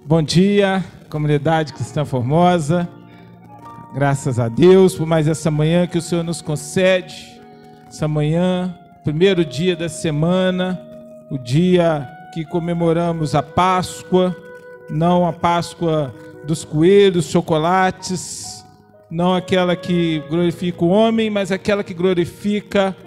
Bom dia, comunidade cristã Formosa. Graças a Deus por mais essa manhã que o Senhor nos concede. Essa manhã, primeiro dia da semana, o dia que comemoramos a Páscoa, não a Páscoa dos coelhos, chocolates, não aquela que glorifica o homem, mas aquela que glorifica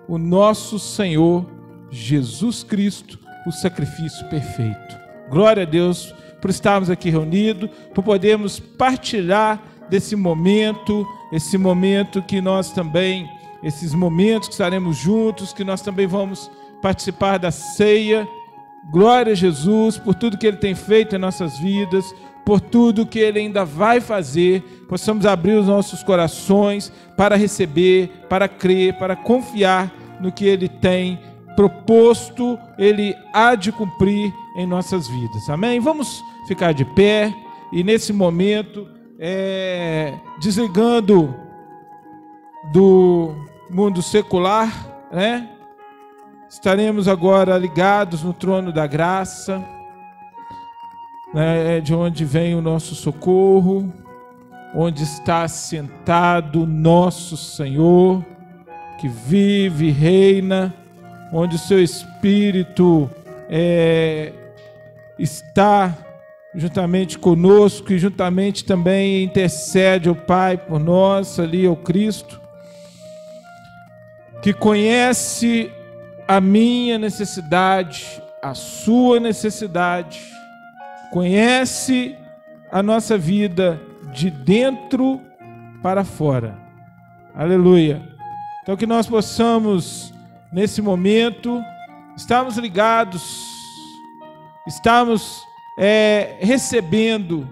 o nosso Senhor Jesus Cristo, o sacrifício perfeito. Glória a Deus por estarmos aqui reunidos, por podermos partilhar desse momento, esse momento que nós também, esses momentos que estaremos juntos, que nós também vamos participar da ceia. Glória a Jesus por tudo que Ele tem feito em nossas vidas, por tudo que Ele ainda vai fazer. Possamos abrir os nossos corações para receber, para crer, para confiar no que Ele tem proposto, Ele há de cumprir em nossas vidas. Amém? Vamos ficar de pé e nesse momento, desligando do mundo secular, né? Estaremos agora ligados no trono da graça, né? De onde vem o nosso socorro, onde está sentado nosso Senhor, que vive e reina, onde o seu Espírito está juntamente conosco e juntamente também intercede ao Pai por nós, ali ao Cristo, que conhece a minha necessidade, a sua necessidade, conhece a nossa vida de dentro para fora. Aleluia. Então que nós possamos, nesse momento, estarmos ligados, estarmos recebendo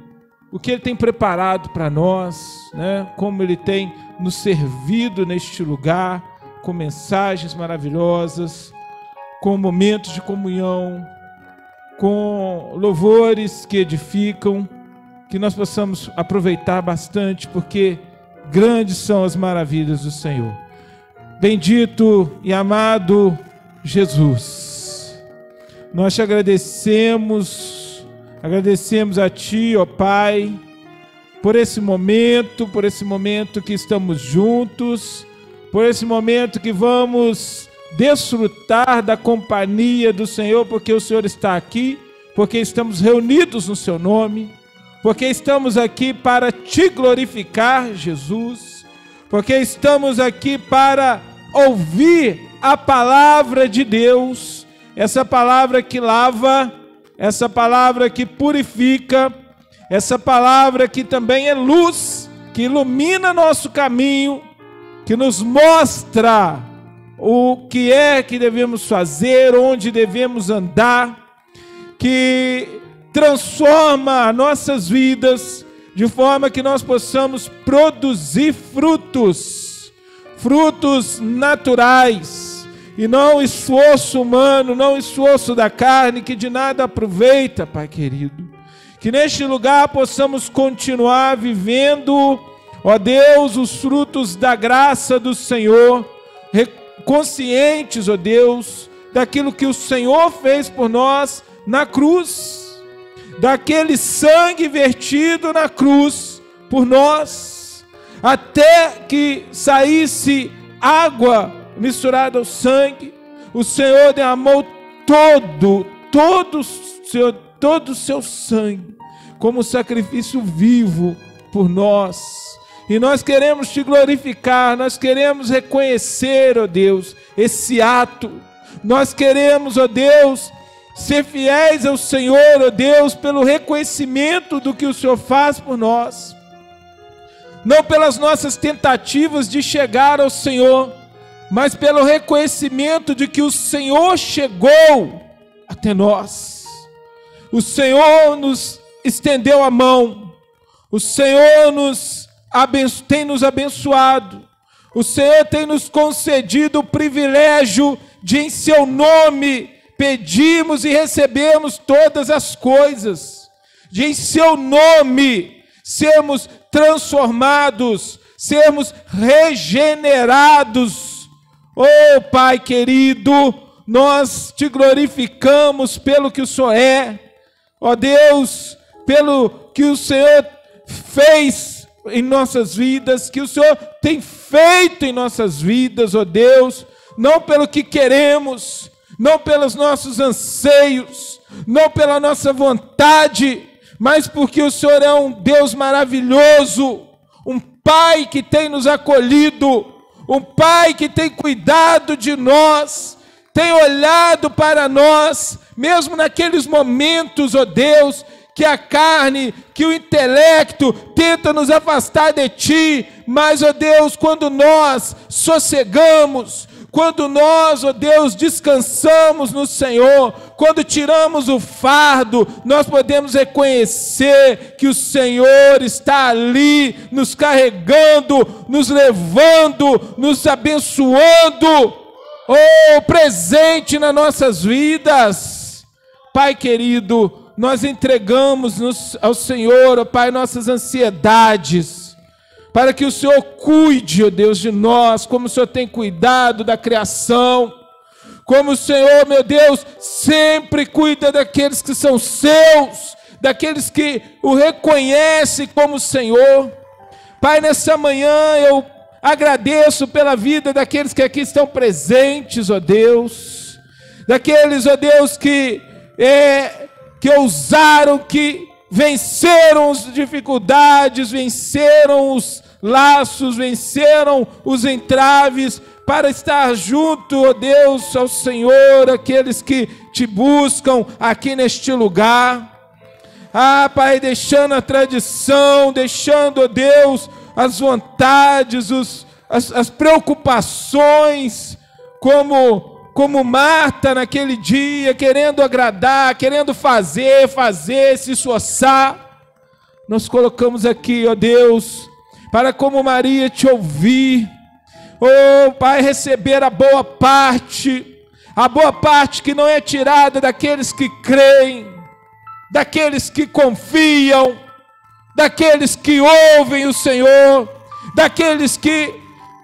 o que Ele tem preparado para nós, né? Como Ele tem nos servido neste lugar, com mensagens maravilhosas, com momentos de comunhão, com louvores que edificam, que nós possamos aproveitar bastante, porque grandes são as maravilhas do Senhor. Bendito e amado Jesus, nós te agradecemos a Ti, ó Pai, por esse momento que estamos juntos, por esse momento que vamos desfrutar da companhia do Senhor, porque o Senhor está aqui, porque estamos reunidos no Seu nome, porque estamos aqui para Te glorificar, Jesus, porque estamos aqui para ouvir a palavra de Deus, essa palavra que lava, essa palavra que purifica, essa palavra que também é luz, que ilumina nosso caminho, que nos mostra o que é que devemos fazer, onde devemos andar, que transforma nossas vidas de forma que nós possamos produzir frutos naturais, e não esforço humano, não esforço da carne, que de nada aproveita, Pai querido. Que neste lugar possamos continuar vivendo, ó Deus, os frutos da graça do Senhor, conscientes, ó Deus, daquilo que o Senhor fez por nós na cruz, daquele sangue vertido na cruz por nós, até que saísse água misturada ao sangue. O Senhor derramou todo o seu sangue como sacrifício vivo por nós. E nós queremos Te glorificar, nós queremos reconhecer, ó Deus, esse ato. Nós queremos, ó Deus, ser fiéis ao Senhor, ó Deus, pelo reconhecimento do que o Senhor faz por nós. Não pelas nossas tentativas de chegar ao Senhor, mas pelo reconhecimento de que o Senhor chegou até nós. O Senhor nos estendeu a mão, o Senhor tem nos abençoado, o Senhor tem nos concedido o privilégio de, em Seu nome, pedimos e recebemos todas as coisas, de em Seu nome sermos transformados, sermos regenerados. Oh Pai querido, nós Te glorificamos pelo que o Senhor é. Ó Deus, pelo que o Senhor fez em nossas vidas, que o Senhor tem feito em nossas vidas, ó Deus, não pelo que queremos, não pelos nossos anseios, não pela nossa vontade, mas porque o Senhor é um Deus maravilhoso, um Pai que tem nos acolhido, um Pai que tem cuidado de nós, tem olhado para nós, mesmo naqueles momentos, ó Deus, que a carne, que o intelecto tenta nos afastar de Ti, mas, ó Deus, quando nós sossegamos, quando nós, ó Deus, descansamos no Senhor, quando tiramos o fardo, nós podemos reconhecer que o Senhor está ali, nos carregando, nos levando, nos abençoando, presente nas nossas vidas. Pai querido, nós entregamos ao Senhor, ó Pai, nossas ansiedades, para que o Senhor cuide, ó Deus, de nós, como o Senhor tem cuidado da criação, como o Senhor, meu Deus, sempre cuida daqueles que são seus, daqueles que o reconhecem como Senhor. Pai, nessa manhã eu agradeço pela vida daqueles que aqui estão presentes, ó Deus, daqueles, ó Deus, que ousaram, que venceram as dificuldades, venceram os laços, venceram os entraves, para estar junto, ó Deus, ao Senhor, aqueles que Te buscam aqui neste lugar. Pai, deixando a tradição, deixando, ó Deus, as vontades, as preocupações, como Marta naquele dia, querendo agradar, querendo fazer, se esforçar. Nós colocamos aqui, ó Deus, para como Maria Te ouvir, Pai, receber a boa parte que não é tirada daqueles que creem, daqueles que confiam, daqueles que ouvem o Senhor, daqueles que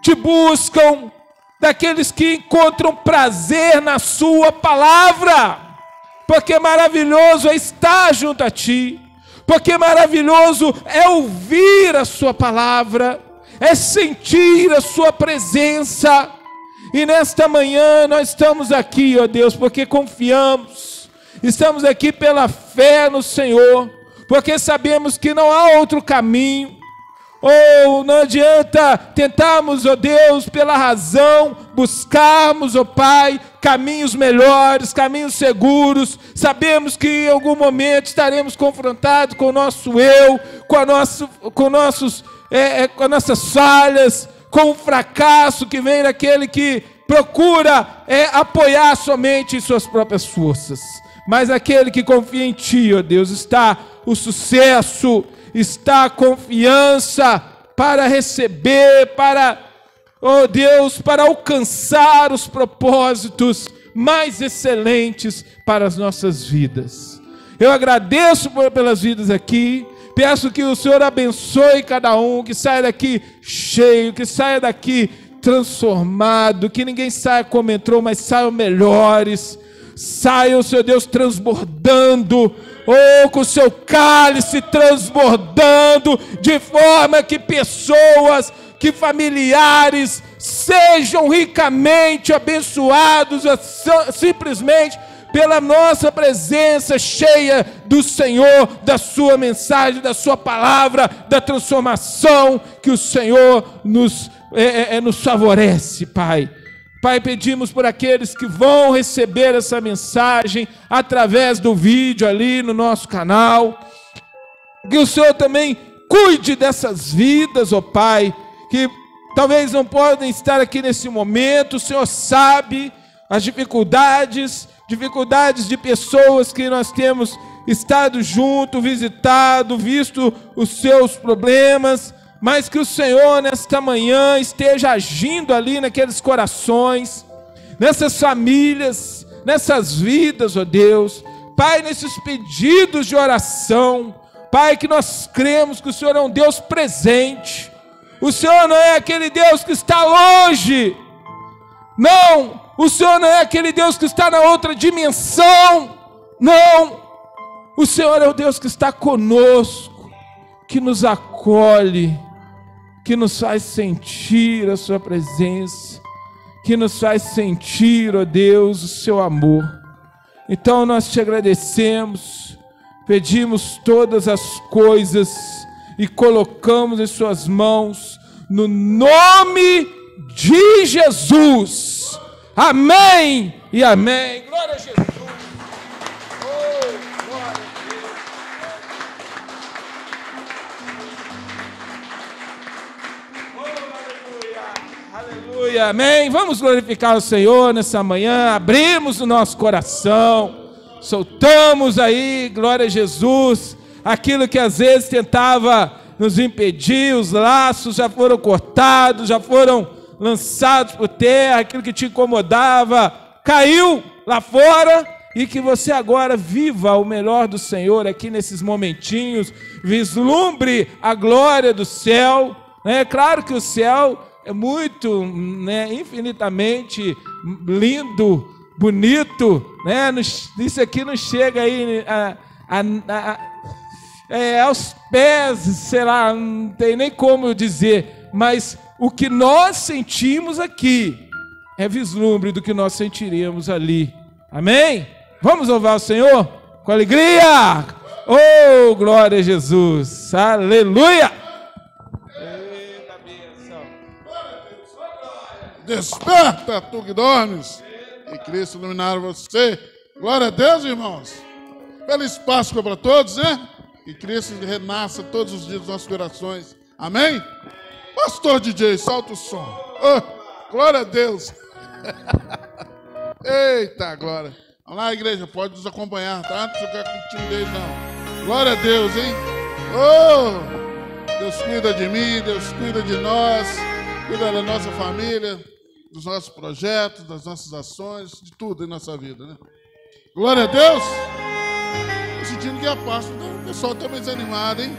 Te buscam, daqueles que encontram prazer na Sua palavra, porque maravilhoso é estar junto a Ti, porque maravilhoso é ouvir a Sua palavra, é sentir a Sua presença. E nesta manhã nós estamos aqui, ó Deus, porque confiamos, estamos aqui pela fé no Senhor, porque sabemos que não há outro caminho. Não adianta tentarmos, ó Deus, pela razão, buscarmos, ó Pai, caminhos melhores, caminhos seguros. Sabemos que em algum momento estaremos confrontados com o nosso eu, com nossas falhas, com o fracasso que vem daquele que procura apoiar somente em suas próprias forças. Mas aquele que confia em Ti, ó Deus, está o sucesso, está a confiança para receber, ó Deus, para alcançar os propósitos mais excelentes para as nossas vidas. Eu agradeço pelas vidas aqui, peço que o Senhor abençoe cada um, que saia daqui cheio, que saia daqui transformado, que ninguém saia como entrou, mas saiam melhores. Saia, Senhor Deus, transbordando, com o seu cálice transbordando, de forma que pessoas, que familiares sejam ricamente abençoados, simplesmente pela nossa presença cheia do Senhor, da Sua mensagem, da Sua palavra, da transformação que o Senhor nos favorece, Pai. Pai, pedimos por aqueles que vão receber essa mensagem através do vídeo ali no nosso canal, que o Senhor também cuide dessas vidas, ó Pai, que talvez não podem estar aqui nesse momento. O Senhor sabe as dificuldades de pessoas que nós temos estado junto, visitado, visto os seus problemas, mas que o Senhor nesta manhã esteja agindo ali naqueles corações, nessas famílias, nessas vidas, ó Deus. Pai, nesses pedidos de oração, Pai, que nós cremos que o Senhor é um Deus presente. O Senhor não é aquele Deus que está longe, não. O Senhor não é aquele Deus que está na outra dimensão, não. O Senhor é o Deus que está conosco, que nos acolhe, que nos faz sentir a sua presença, que nos faz sentir, ó Deus, o seu amor. Então nós te agradecemos, pedimos todas as coisas e colocamos em suas mãos, no nome de Jesus. Amém e amém. Glória a Jesus. Oh, glória a Deus. Oh, aleluia. Aleluia. Amém. Vamos glorificar o Senhor nessa manhã. Abrimos o nosso coração. Soltamos aí, glória a Jesus, aquilo que às vezes tentava nos impedir, os laços já foram cortados, já foram lançados por terra, aquilo que te incomodava caiu lá fora, e que você agora viva o melhor do Senhor aqui nesses momentinhos, vislumbre a glória do céu. É claro que o céu é muito, infinitamente lindo, bonito, isso aqui não chega aí aos pés, sei lá, não tem nem como eu dizer, mas o que nós sentimos aqui é vislumbre do que nós sentiríamos ali. Amém? Vamos louvar o Senhor com alegria. Oh, glória a Jesus. Aleluia. Eita bênção. Desperta, tu que dormes, e Cristo iluminar você. Glória a Deus, irmãos. Feliz Páscoa para todos, né? Que Cristo renasça todos os dias dos nossos corações. Amém? Pastor DJ, solta o som. Oh, glória a Deus. Eita, glória. Vamos lá, igreja, pode nos acompanhar, tá? Não precisa ficar com timidez, não. Glória a Deus, hein? Oh, Deus cuida de mim, Deus cuida de nós, cuida da nossa família, dos nossos projetos, das nossas ações, de tudo em nossa vida, né? Glória a Deus. Estou sentindo que a Páscoa, o pessoal está mais animado, hein?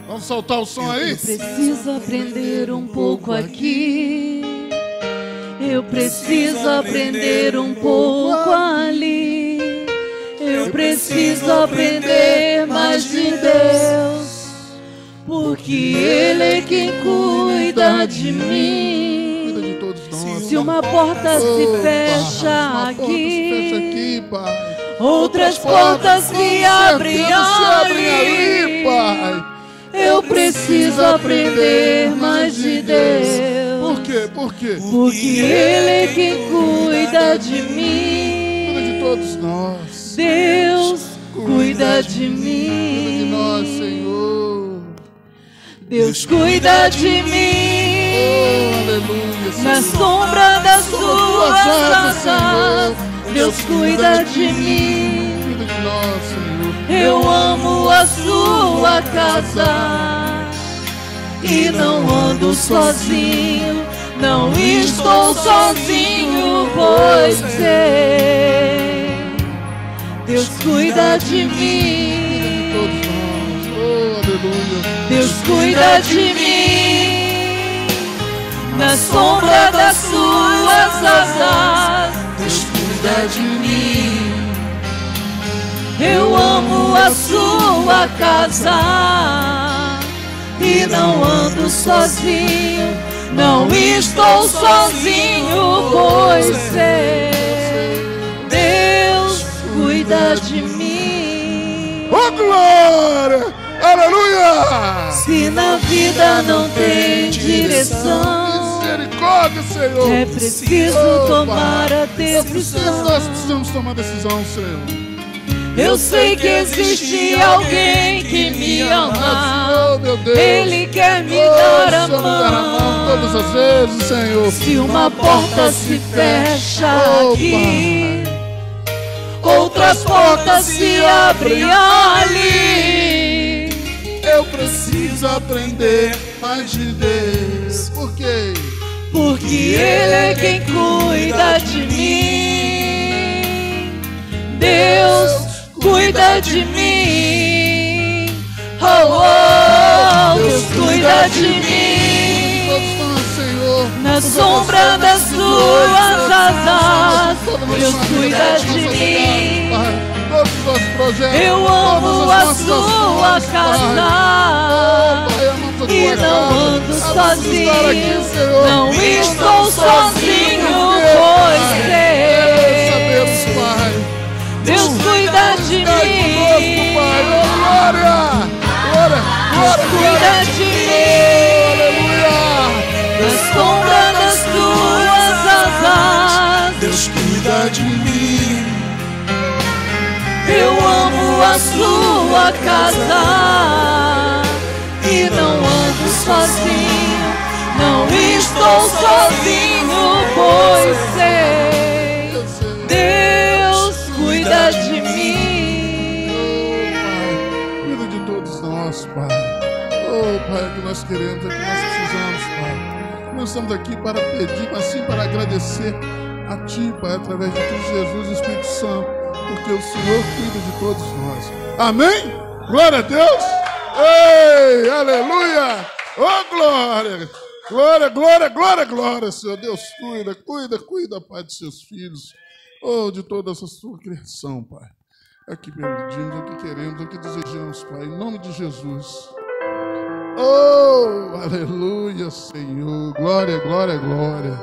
Vamos soltar o som aí? Eu preciso aprender um pouco aqui. Eu preciso aprender um pouco ali. Eu preciso aprender mais de Deus, porque Ele é quem cuida de mim. Cuida de todos nós. Se uma porta se fecha aqui, Pai, outras portas se abrem ali, Pai. Eu preciso aprender mais de Deus. Por quê? Por quê? Porque Ele é quem cuida de mim. Cuida de todos nós. Deus cuida de Cuida de mim. nós, Senhor. Deus cuida de mim. Oh, aleluia, Senhor. Na sombra das suas asas, Deus cuida de mim. Cuida de nós, Senhor. Eu amo a sua casa e não ando sozinho, não estou sozinho, pois sei, Deus cuida de mim. Todos nós. Oh, aleluia. Deus cuida de mim. Na sombra das suas asas, Deus cuida de mim. Eu amo a sua casa e não ando sozinho, não estou sozinho, pois sei, Deus cuida de mim. Oh, glória! Aleluia! Se na vida não tem direção, Misericórdia, Senhor! é preciso tomar a decisão. Nós precisamos tomar decisão, Senhor. Eu sei que existe alguém que me ama. Oh, meu Deus. Ele quer me Oh, dar a Senhor, me dar a mão todas as vezes, Senhor. Se uma porta se fecha Oh, aqui, outras portas se abrem ali. Eu preciso aprender mais de Deus. Por quê? Porque Ele é quem cuida de mim. Deus cuida de mim. Oh, oh, Deus cuida de mim. Todos nós, Senhor. Na sombra das suas asas, Deus cuida de mim. todos os nossos projetos. Eu amo a sua casa. E não ando sozinho. Não estou sozinho, pois sei. Sabemos, Pai. Deus cuida de mim. Glória! Glória! Glória! Cuida de mim. Aleluia! Na sombra das tuas asas. Deus cuida de mim. Eu amo a sua casa. E não ando sozinho. Não estou sozinho, pois sei. Deus cuida de mim. Cuida de todos nós, Pai. Oh, Pai, o que nós queremos, é que nós precisamos, Pai. Nós estamos aqui para pedir, mas sim para agradecer a Ti, Pai, através de Cristo Jesus e Espírito Santo, porque o Senhor cuida de todos nós. Amém? Glória a Deus! Ei, aleluia! Oh, glória! Glória, glória, glória, glória, Senhor. Deus cuida, cuida, cuida, Pai, de seus filhos. Oh, de toda essa sua criação, Pai. É o que pedimos, é o que queremos, é o que desejamos, Pai, em nome de Jesus. Oh, aleluia, Senhor. Glória, glória, glória.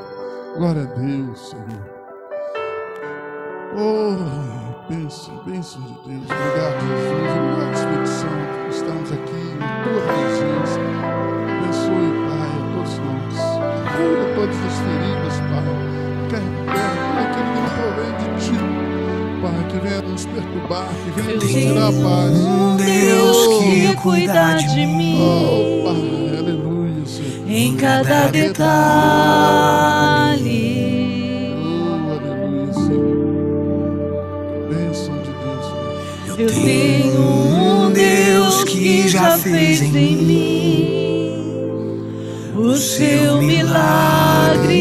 Glória a Deus, Senhor. Oh, bênção, bênção de Deus. Obrigado, Jesus. Obrigado, Espírito Santo, que estamos aqui em tua presença. Abençoe, Pai, a todos nós. Cura todas as feridas, Pai. Recupera tudo aquilo que não provém de Ti, Pai, que venha nos perturbar, que venha nos tirar a paz. Deus que cuida de mim. Oh, Pai, aleluia, Senhor. Em cada detalhe. Eu tenho um Deus que já fez em mim o seu milagre.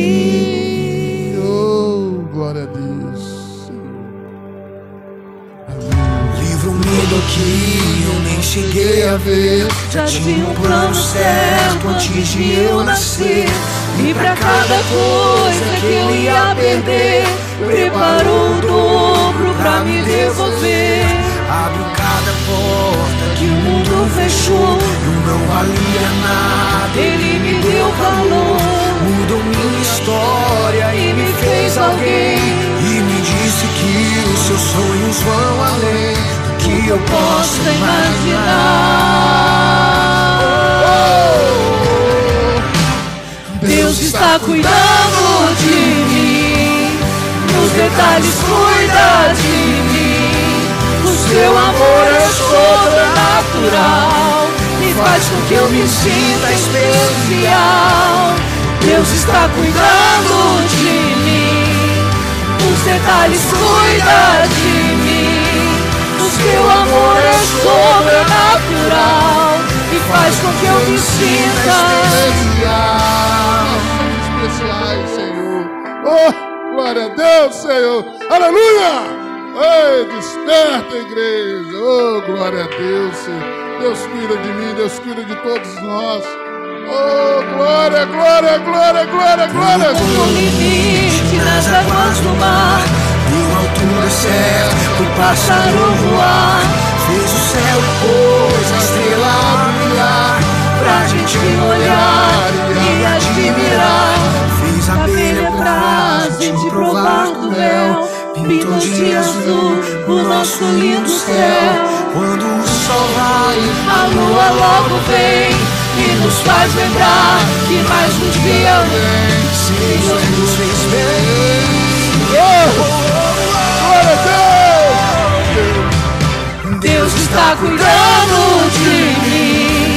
Oh, glória a Deus. Livro-me do que eu nem cheguei a ver. Já tinha um plano certo antes de eu nascer. E pra cada coisa que eu ia perder, preparou o dobro pra me devolver. Abriu cada porta que o mundo fechou. Eu não valia nada, Ele me deu valor, mudou minha história e me fez alguém. E me disse que os seus sonhos vão além do que eu posso imaginar. Deus está cuidando de mim, nos detalhes cuida de mim. O seu amor é sobrenatural e faz com que eu me sinta especial. Deus está cuidando de mim, os detalhes cuida de mim. O seu amor é sobrenatural e faz com que eu me sinta especiais, Senhor. Oh, glória a Deus, Senhor. Aleluia! Ei, desperta, igreja. Oh, glória a Deus, Senhor. Deus cuida de mim, Deus cuida de todos nós. Oh, glória, glória, glória, glória, glória. no limite nas águas do mar. Deu altura certa, o pássaro voar. Fez o céu e pôs a estrela a brilhar, Pra gente olhar e admirar. fez a abelha pra gente provar do mel. Pintou de azul o nosso lindo céu. Quando o sol vai, A lua logo vem e nos faz lembrar que mais um dia vem. Senhor nos fez bem. Glória a Deus. Deus está cuidando de mim,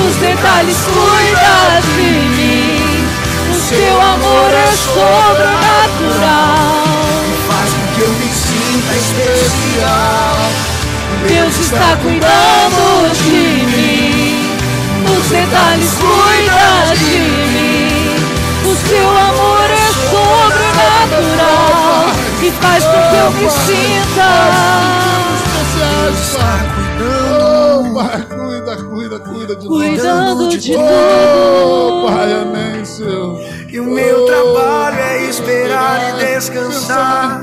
os detalhes cuida de mim. O seu amor é sobrenatural, Faz com que eu me sinta especial. Deus está cuidando de mim, os detalhes cuida de mim. O seu amor é sobrenatural e faz com que eu me sinta Especiais, Pai. Oh, Pai, cuida, cuida, cuida de nós. cuidando de Oh, tudo. Pai, amém, Senhor. E o meu trabalho é esperar e descansar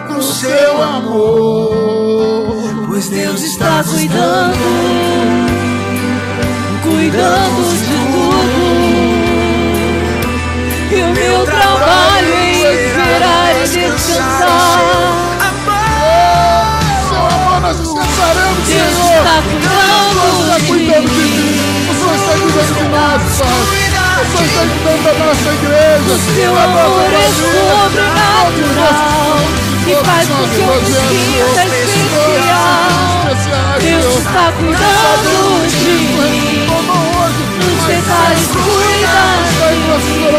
no seu amor. pois Deus está cuidando de tudo. E o meu trabalho é esperar e descansar. Seu amor, nós descansaremos, Deus Senhor. está cuidando de mim. O Senhor está cuidando de nós, Pai. O Senhor está cuidando da nossa igreja. Seu amor é sobrenatural e faz com que eu me sinta especial. Deus está cuidando de mim. Os detalhes cuidam de mim.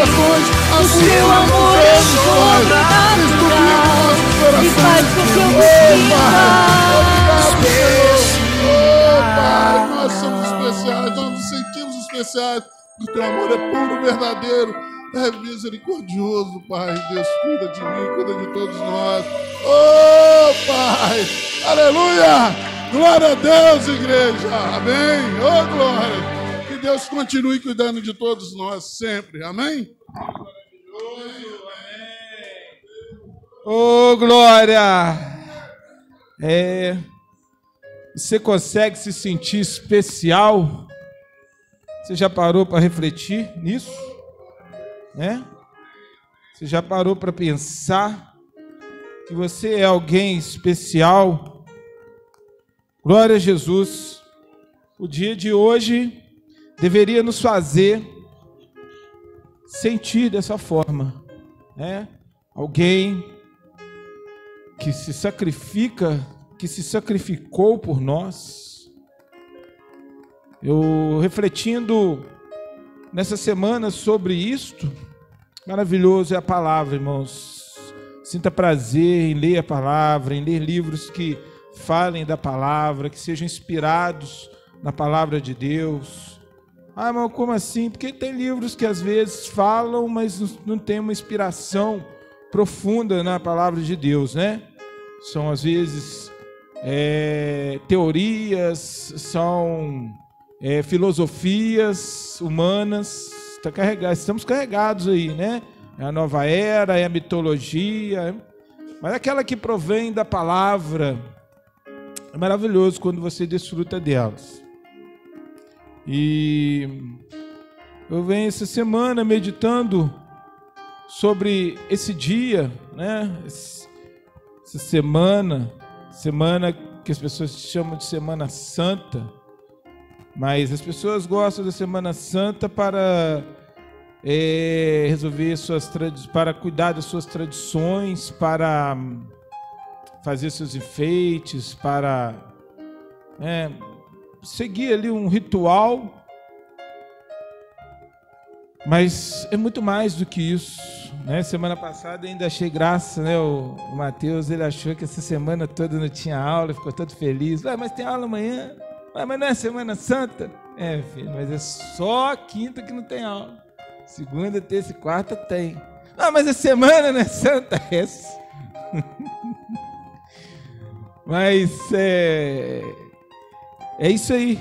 O seu amor é sobrenatural e faz com que eu me sinta. Oh, Pai, nós somos especiais, nós nos sentimos especiais. O teu amor é puro, verdadeiro, é misericordioso, Pai. Deus cuida de mim, cuida de todos nós. Oh, Pai, aleluia, glória a Deus, igreja, amém, oh, glória. Que Deus continue cuidando de todos nós sempre, amém. Oh, glória. Você consegue se sentir especial? Você já parou para refletir nisso? Né? Você já parou para pensar que você é alguém especial? Glória a Jesus. O dia de hoje deveria nos fazer sentir dessa forma, né? Alguém que se sacrifica, que se sacrificou por nós. Eu refletindo nessa semana sobre isto, maravilhoso é a palavra, irmãos. Sinta prazer em ler a palavra, em ler livros que falem da palavra, que sejam inspirados na palavra de Deus. Ah, irmão, como assim? Porque tem livros que às vezes falam, mas não tem uma inspiração profunda na palavra de Deus, né? São às vezes teorias, são filosofias humanas. Estamos carregados aí, né? É a nova era, é a mitologia, mas aquela que provém da palavra, é maravilhoso quando você desfruta delas. E eu venho essa semana meditando sobre esse dia, né? Essa semana que as pessoas chamam de Semana Santa, mas as pessoas gostam da Semana Santa para resolver para cuidar das suas tradições, para fazer seus enfeites, para seguir ali um ritual. Mas é muito mais do que isso, né? Semana passada ainda achei graça, né? O Mateus, ele achou que essa semana toda não tinha aula, ficou todo feliz. Mas tem aula amanhã. Mas não é Semana Santa? Filho, mas é só quinta que não tem aula. Segunda, terça e quarta tem. Mas a semana não é santa essa. Mas é isso aí.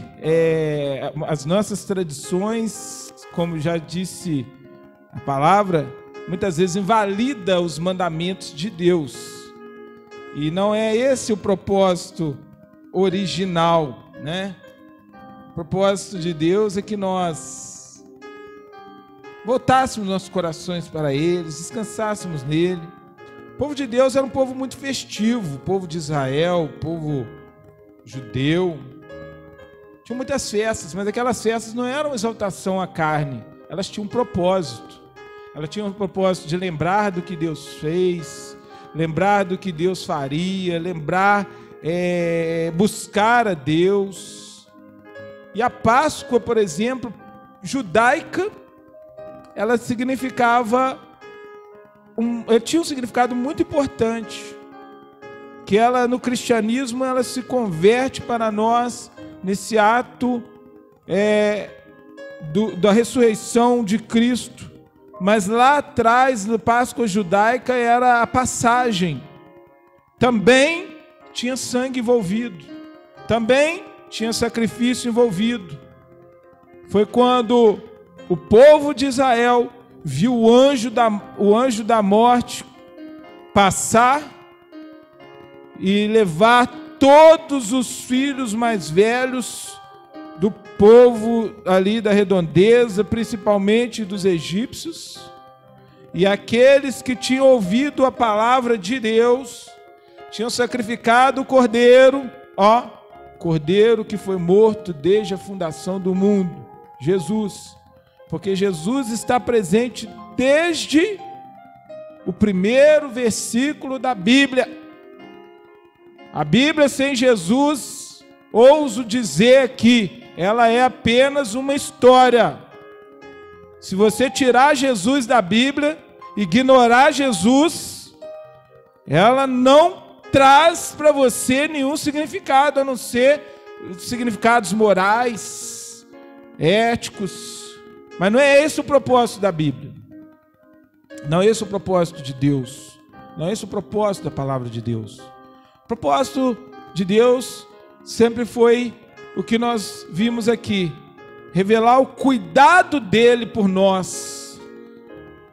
As nossas tradições, como já disse a palavra, muitas vezes invalida os mandamentos de Deus. E não é esse o propósito original, né? O propósito de Deus é que nós voltássemos nossos corações para eles, descansássemos nele. O povo de Deus era um povo muito festivo, o povo de Israel, o povo judeu. Tinham muitas festas, mas aquelas festas não eram exaltação à carne, elas tinham um propósito. Elas tinham um propósito de lembrar do que Deus fez, lembrar do que Deus faria, buscar a Deus. E a Páscoa, por exemplo, judaica, ela significava tinha um significado muito importante, que ela no cristianismo ela se converte para nós nesse ato da ressurreição de Cristo. Mas lá atrás, na Páscoa judaica, era a passagem. Também tinha sangue envolvido, também tinha sacrifício envolvido. Foi quando o povo de Israel viu o anjo da morte passar e levar todos os filhos mais velhos do povo ali da redondeza, principalmente dos egípcios, e aqueles que tinham ouvido a palavra de Deus, tinham sacrificado o cordeiro, cordeiro que foi morto desde a fundação do mundo, Jesus, porque Jesus está presente desde o primeiro versículo da Bíblia. A Bíblia sem Jesus, ouso dizer que ela é apenas uma história. Se você tirar Jesus da Bíblia, ignorar Jesus, ela não traz para você nenhum significado, a não ser significados morais, éticos. Mas não é esse o propósito da Bíblia. Não é esse o propósito de Deus. Não é esse o propósito da palavra de Deus. O propósito de Deus sempre foi o que nós vimos aqui: revelar o cuidado dele por nós.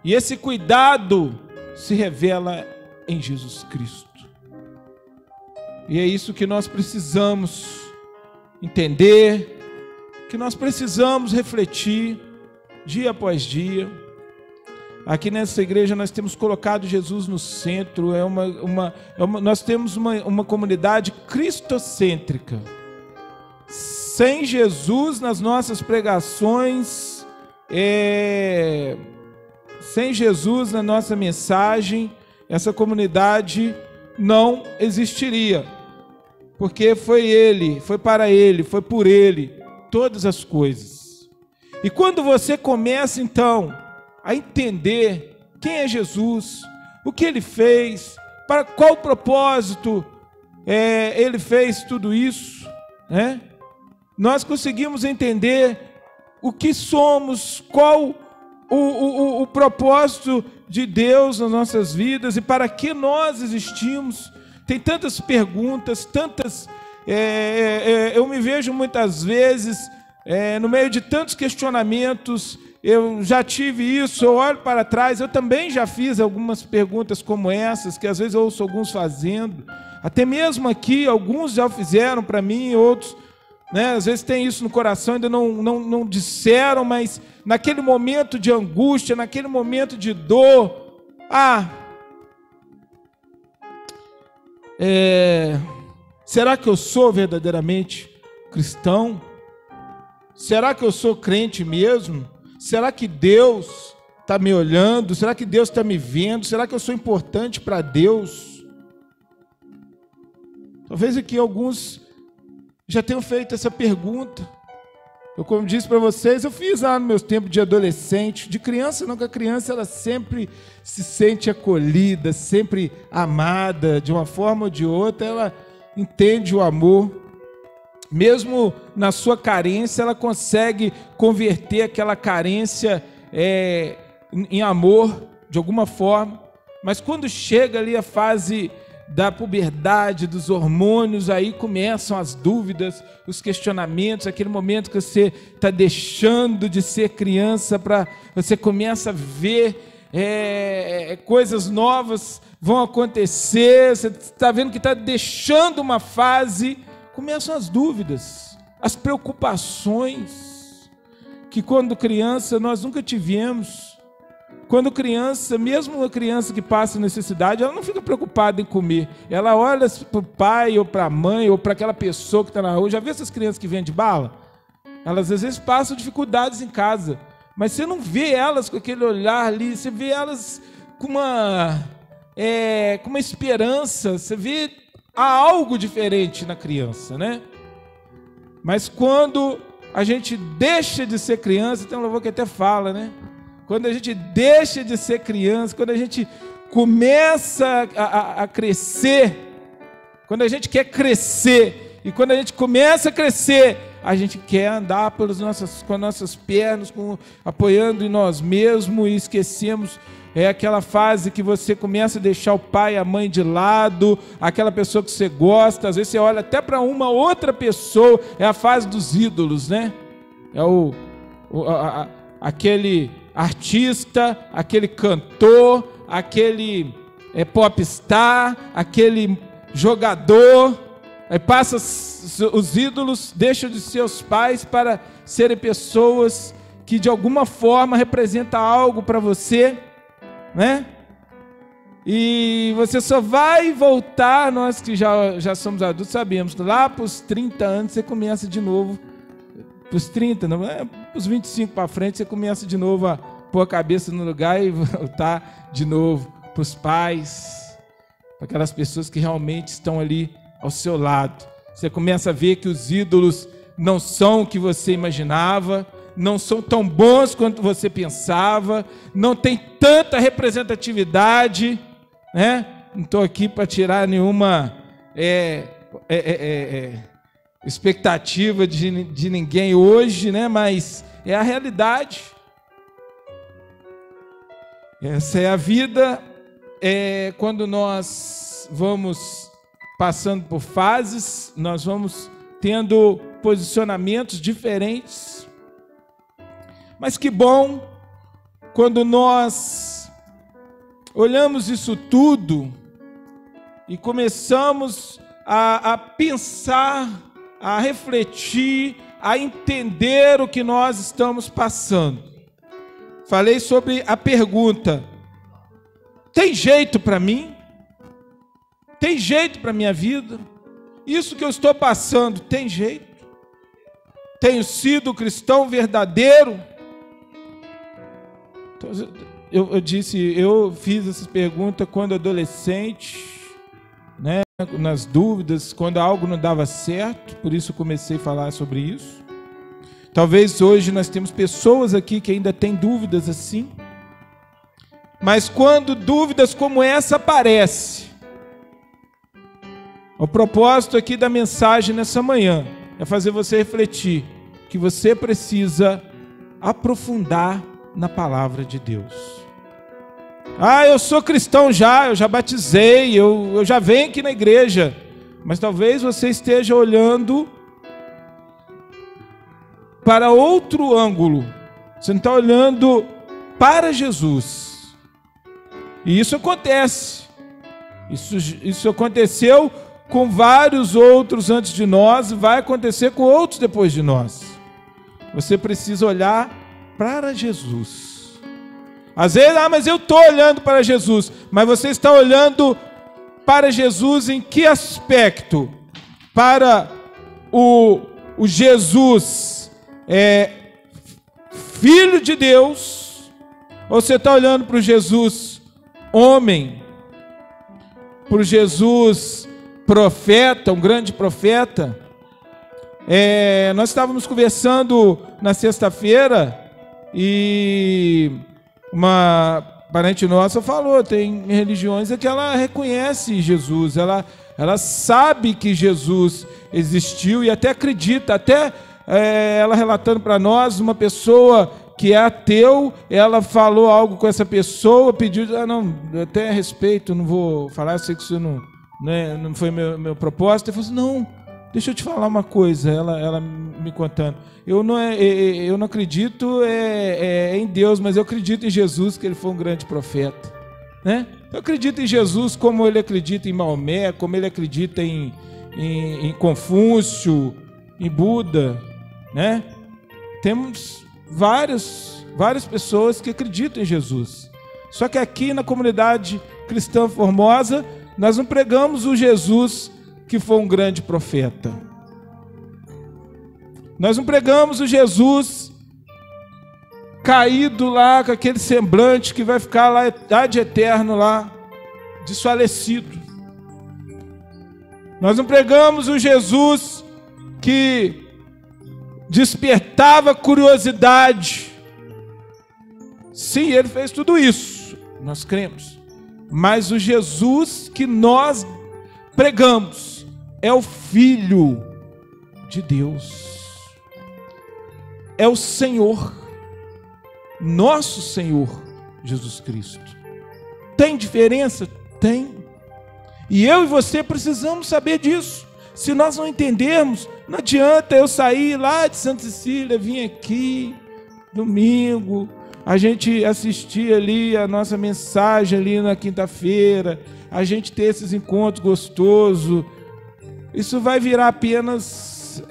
E esse cuidado se revela em Jesus Cristo. E é isso que nós precisamos entender, que nós precisamos refletir dia após dia. Aqui nessa igreja nós temos colocado Jesus no centro. Nós temos uma comunidade cristocêntrica. Sem Jesus nas nossas pregações, sem Jesus na nossa mensagem, essa comunidade não existiria. Porque foi Ele, foi para Ele, foi por Ele, todas as coisas. E quando você começa então a entender quem é Jesus, o que Ele fez, para qual propósito Ele fez tudo isso, né? Nós conseguimos entender o que somos, qual o propósito de Deus nas nossas vidas e para que nós existimos. Tem tantas perguntas, eu me vejo muitas vezes no meio de tantos questionamentos. Eu já tive isso, eu olho para trás, eu também já fiz algumas perguntas como essas, que às vezes eu ouço alguns fazendo, até mesmo aqui, alguns já fizeram para mim, outros, né, às vezes tem isso no coração, ainda não disseram, mas naquele momento de angústia, naquele momento de dor, será que eu sou verdadeiramente cristão? Será que eu sou crente mesmo? Será que Deus está me olhando? Será que Deus está me vendo? Será que eu sou importante para Deus? Talvez aqui alguns já tenham feito essa pergunta. Eu, como disse para vocês, eu fiz lá no meu tempo de adolescente, de criança não, que a criança ela sempre se sente acolhida, sempre amada, de uma forma ou de outra, ela entende o amor. Mesmo na sua carência, ela consegue converter aquela carência em amor, de alguma forma. Mas quando chega ali a fase da puberdade, dos hormônios, aí começam as dúvidas, os questionamentos, aquele momento que você está deixando de ser criança, você começa a ver coisas novas vão acontecer, você está vendo que está deixando uma fase. Começam as dúvidas, as preocupações, que quando criança nós nunca tivemos. Quando criança, mesmo uma criança que passa necessidade, ela não fica preocupada em comer. Ela olha para o pai, ou para a mãe, ou para aquela pessoa que está na rua. Já viu essas crianças que vendem bala? Elas às vezes passam dificuldades em casa, mas você não vê elas com aquele olhar ali, você vê elas com uma esperança, você vê há algo diferente na criança, né? Mas quando a gente deixa de ser criança, tem um louvor que até fala, né? Quando a gente deixa de ser criança, quando a gente começa a crescer, quando a gente quer crescer, e quando a gente começa a crescer, a gente quer andar com as nossas pernas, apoiando em nós mesmos, e esquecemos. É aquela fase que você começa a deixar o pai e a mãe de lado, aquela pessoa que você gosta, às vezes você olha até para uma outra pessoa, é a fase dos ídolos, né? Aquele artista, aquele cantor, aquele popstar, aquele jogador, Aí passa, os ídolos deixam de ser os pais para serem pessoas que de alguma forma representam algo para você, né? E você só vai voltar, nós que já somos adultos sabemos, lá para os 30 anos você começa de novo, para os 30, não, para os 25 para frente você começa de novo a pôr a cabeça no lugar e voltar de novo para os pais, para aquelas pessoas que realmente estão ali ao seu lado. Você começa a ver que os ídolos não são o que você imaginava, não são tão bons quanto você pensava, não tem tanta representatividade, né? Não estou aqui para tirar nenhuma expectativa de ninguém hoje, né? Mas é a realidade. Essa é a vida. Quando nós vamos passando por fases, nós vamos tendo posicionamentos diferentes. Mas que bom quando nós olhamos isso tudo e começamos a pensar, a refletir, a entender o que nós estamos passando. Falei sobre a pergunta: tem jeito para mim? Tem jeito para a minha vida? Isso que eu estou passando tem jeito? Tenho sido cristão verdadeiro? Então, eu fiz essa pergunta quando adolescente, né, nas dúvidas, quando algo não dava certo, por isso comecei a falar sobre isso. Talvez hoje nós temos pessoas aqui que ainda têm dúvidas assim, mas quando dúvidas como essa aparecem, o propósito aqui da mensagem nessa manhã é fazer você refletir que você precisa aprofundar na palavra de Deus. Eu sou cristão eu já batizei, eu já venho aqui na igreja, mas talvez você esteja olhando para outro ângulo, você não está olhando para Jesus. E isso acontece, isso aconteceu com vários outros antes de nós e vai acontecer com outros depois de nós. Você precisa olhar para Jesus. Às vezes, mas eu estou olhando para Jesus. Mas você está olhando para Jesus em que aspecto? Para o Jesus Filho de Deus? Ou você está olhando para o Jesus homem? Para o Jesus profeta, um grande profeta? Nós estávamos conversando na sexta-feira e uma parente nossa falou, tem religiões que ela reconhece Jesus, ela sabe que Jesus existiu e até acredita, ela relatando para nós, uma pessoa que é ateu, ela falou algo com essa pessoa, pediu, não, eu até respeito, não vou falar, eu sei que isso não foi meu propósito. Ele falou assim, não, deixa eu te falar uma coisa, ela me contando, eu não acredito em Deus, mas eu acredito em Jesus, que ele foi um grande profeta, né? Eu acredito em Jesus como ele acredita em Maomé, como ele acredita em Confúcio, em Buda, né? Temos várias pessoas que acreditam em Jesus, só que aqui na comunidade cristã Formosa, nós não pregamos o Jesus que foi um grande profeta. Nós não pregamos o Jesus caído lá, com aquele semblante que vai ficar lá de eterno lá, desfalecido. Nós não pregamos o Jesus que despertava curiosidade. Sim, ele fez tudo isso, nós cremos. Mas o Jesus que nós pregamos é o Filho de Deus. É o Senhor, nosso Senhor Jesus Cristo. Tem diferença? Tem. E eu e você precisamos saber disso. Se nós não entendermos, não adianta eu sair lá de Santa Cecília, vir aqui, domingo, a gente assistir ali a nossa mensagem ali na quinta-feira, a gente ter esses encontros gostosos, isso vai virar apenas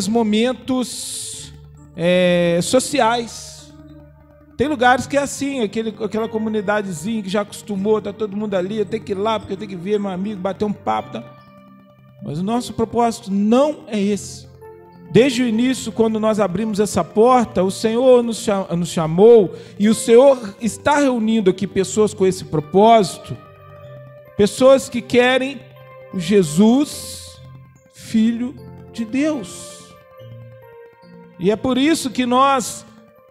momentos sociais. Tem lugares que é assim, aquela comunidadezinha que já acostumou, está todo mundo ali, eu tenho que ir lá porque eu tenho que ver meu amigo, bater um papo. Tá? Mas o nosso propósito não é esse. Desde o início, quando nós abrimos essa porta, o Senhor nos chamou, e o Senhor está reunindo aqui pessoas com esse propósito, pessoas que querem o Jesus, Filho de Deus. E é por isso que nós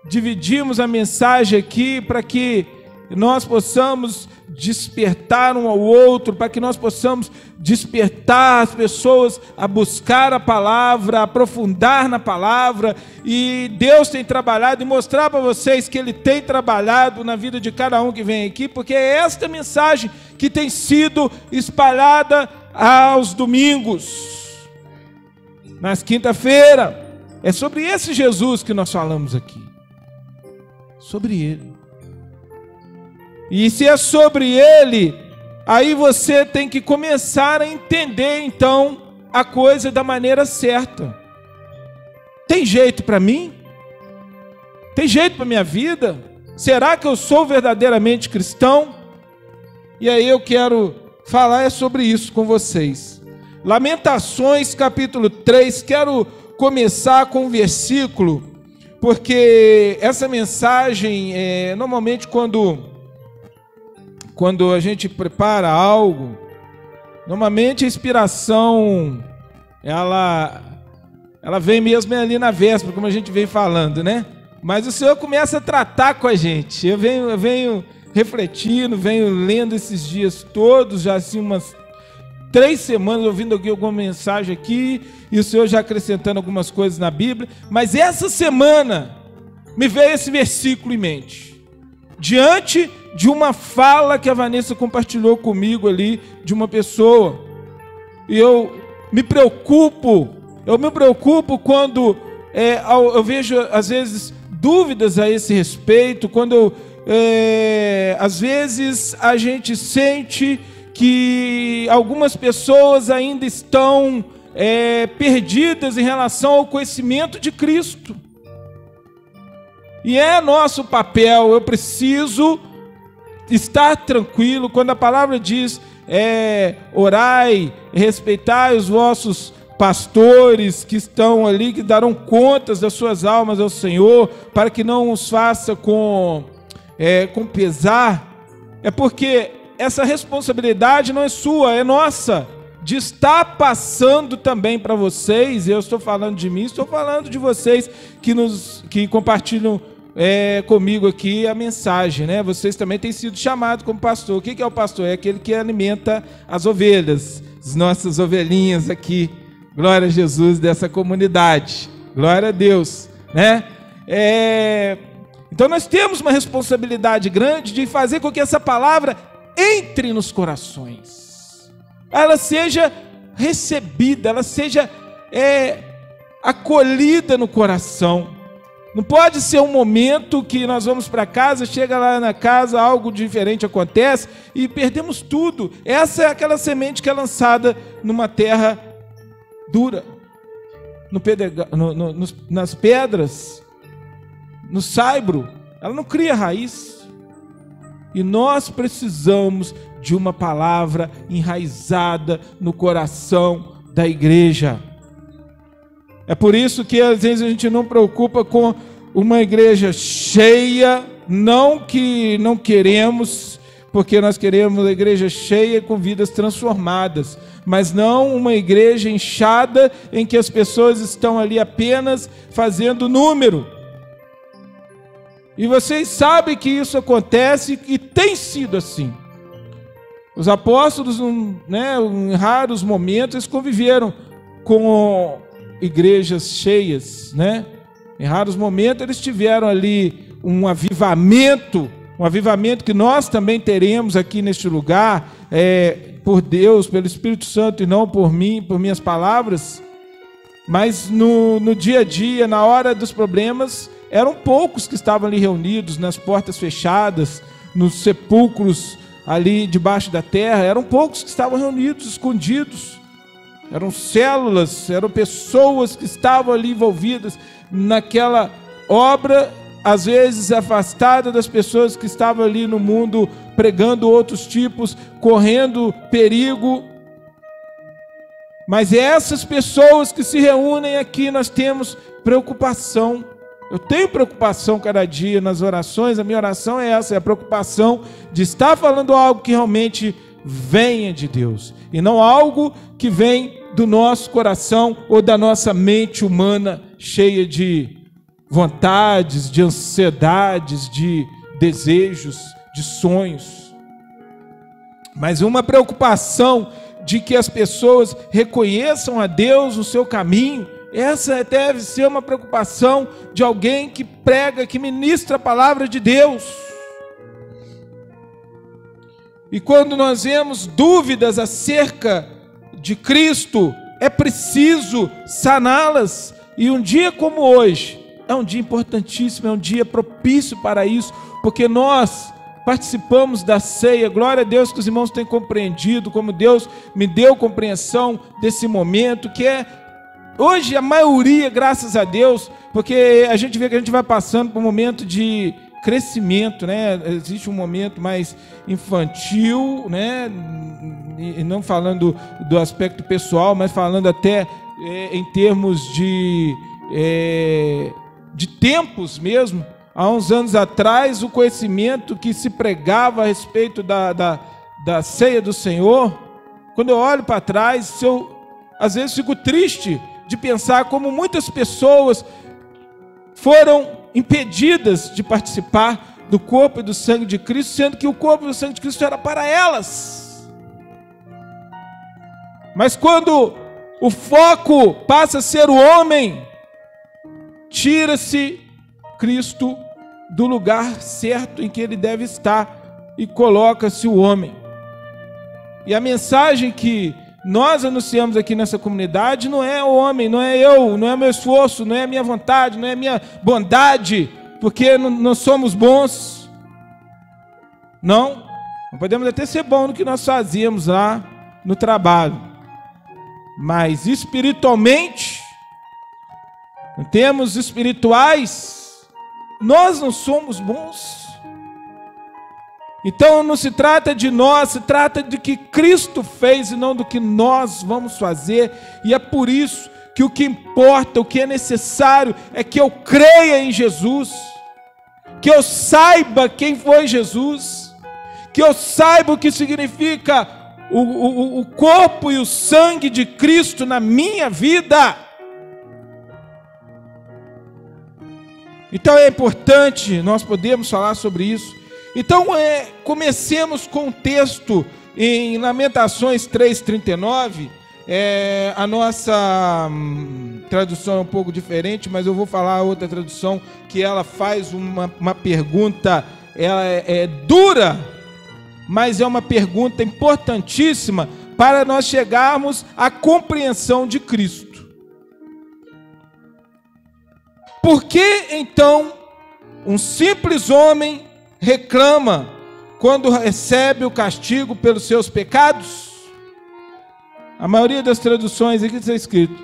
dividimos a mensagem aqui, para que nós possamos despertar um ao outro, para que nós possamos despertar as pessoas a buscar a palavra, a aprofundar na palavra. E Deus tem trabalhado, e mostrar para vocês que Ele tem trabalhado na vida de cada um que vem aqui, porque é esta mensagem que tem sido espalhada aos domingos, nas quinta-feira. É sobre esse Jesus que nós falamos aqui, sobre Ele. E se é sobre Ele, aí você tem que começar a entender então a coisa da maneira certa. Tem jeito para mim? Tem jeito para minha vida? Será que eu sou verdadeiramente cristão? E aí eu quero falar sobre isso com vocês. Lamentações capítulo 3, quero começar com um versículo, porque essa mensagem, normalmente quando a gente prepara algo, normalmente a inspiração, ela vem mesmo ali na véspera, como a gente vem falando, né? Mas o Senhor começa a tratar com a gente. Eu venho refletindo, venho lendo esses dias todos, já assim umas 3 semanas, ouvindo alguma mensagem aqui, e o Senhor já acrescentando algumas coisas na Bíblia. Mas essa semana me veio esse versículo em mente, diante de uma fala que a Vanessa compartilhou comigo ali, de uma pessoa. E eu me preocupo quando eu vejo, às vezes, dúvidas a esse respeito, quando às vezes a gente sente que algumas pessoas ainda estão perdidas em relação ao conhecimento de Cristo. E é nosso papel, eu preciso estar tranquilo, quando a palavra diz, orai, respeitai os vossos pastores que estão ali, que darão contas das suas almas ao Senhor, para que não os faça com pesar. É porque essa responsabilidade não é sua, é nossa, de estar passando também para vocês. Eu estou falando de mim, estou falando de vocês que compartilham comigo aqui a mensagem, né? Vocês também têm sido chamados como pastor. O que é o pastor? É aquele que alimenta as ovelhas, as nossas ovelhinhas aqui, glória a Jesus, dessa comunidade, glória a Deus, né? Então nós temos uma responsabilidade grande de fazer com que essa palavra entre nos corações, ela seja recebida, ela seja acolhida no coração. Não pode ser um momento que nós vamos para casa, chega lá na casa, algo diferente acontece e perdemos tudo. Essa é aquela semente que é lançada numa terra dura, nas pedras, no saibro, ela não cria raiz. E nós precisamos de uma palavra enraizada no coração da igreja. É por isso que às vezes a gente não preocupa com uma igreja cheia, não que não queremos, porque nós queremos uma igreja cheia com vidas transformadas, mas não uma igreja inchada em que as pessoas estão ali apenas fazendo número. E vocês sabem que isso acontece e tem sido assim. Os apóstolos, em raros momentos, eles conviveram com igrejas cheias, né? Em raros momentos eles tiveram ali um avivamento que nós também teremos aqui neste lugar, por Deus, pelo Espírito Santo e não por mim, por minhas palavras. Mas no dia a dia, na hora dos problemas, eram poucos que estavam ali reunidos, nas portas fechadas, nos sepulcros ali debaixo da terra, eram poucos que estavam reunidos, escondidos. Eram células, eram pessoas que estavam ali envolvidas naquela obra, às vezes afastada das pessoas que estavam ali no mundo pregando outros tipos, correndo perigo. Mas essas pessoas que se reúnem aqui, nós temos preocupação. Eu tenho preocupação cada dia nas orações, a minha oração é essa, é a preocupação de estar falando algo que realmente venha de Deus, e não algo que vem do nosso coração ou da nossa mente humana, cheia de vontades, de ansiedades, de desejos, de sonhos. Mas uma preocupação de que as pessoas reconheçam a Deus no seu caminho. Essa deve ser uma preocupação de alguém que prega, que ministra a palavra de Deus. E quando nós vemos dúvidas acerca de Cristo, é preciso saná-las. E um dia como hoje é um dia importantíssimo, é um dia propício para isso, porque nós participamos da ceia. Glória a Deus que os irmãos têm compreendido, como Deus me deu compreensão desse momento, que é hoje a maioria, graças a Deus, porque a gente vê que a gente vai passando por um momento de crescimento, né? Existe um momento mais infantil, né? E não falando do aspecto pessoal, mas falando até em termos de tempos mesmo. Há uns anos atrás, o conhecimento que se pregava a respeito da ceia do Senhor, quando eu olho para trás, eu às vezes fico triste de pensar como muitas pessoas foram impedidas de participar do corpo e do sangue de Cristo, sendo que o corpo e o sangue de Cristo era para elas. Mas quando o foco passa a ser o homem, tira-se Cristo do lugar certo em que ele deve estar e coloca-se o homem. E a mensagem que nós anunciamos aqui nessa comunidade não é o homem, não é eu, não é meu esforço, não é a minha vontade, não é a minha bondade, porque não somos bons. Não podemos até ser bons no que nós fazemos lá no trabalho, mas espiritualmente, em termos espirituais, nós não somos bons. Então não se trata de nós, se trata de que Cristo fez e não do que nós vamos fazer. E é por isso que o que importa, o que é necessário é que eu creia em Jesus, que eu saiba quem foi Jesus, que eu saiba o que significa o corpo e o sangue de Cristo na minha vida. Então é importante nós podermos falar sobre isso. Então, comecemos com o texto em Lamentações 3:39. A nossa tradução é um pouco diferente, mas eu vou falar outra tradução que ela faz uma pergunta, ela é dura, mas é uma pergunta importantíssima para nós chegarmos à compreensão de Cristo. Por que, então, um simples homem reclama quando recebe o castigo pelos seus pecados? A maioria das traduções aqui está escrito: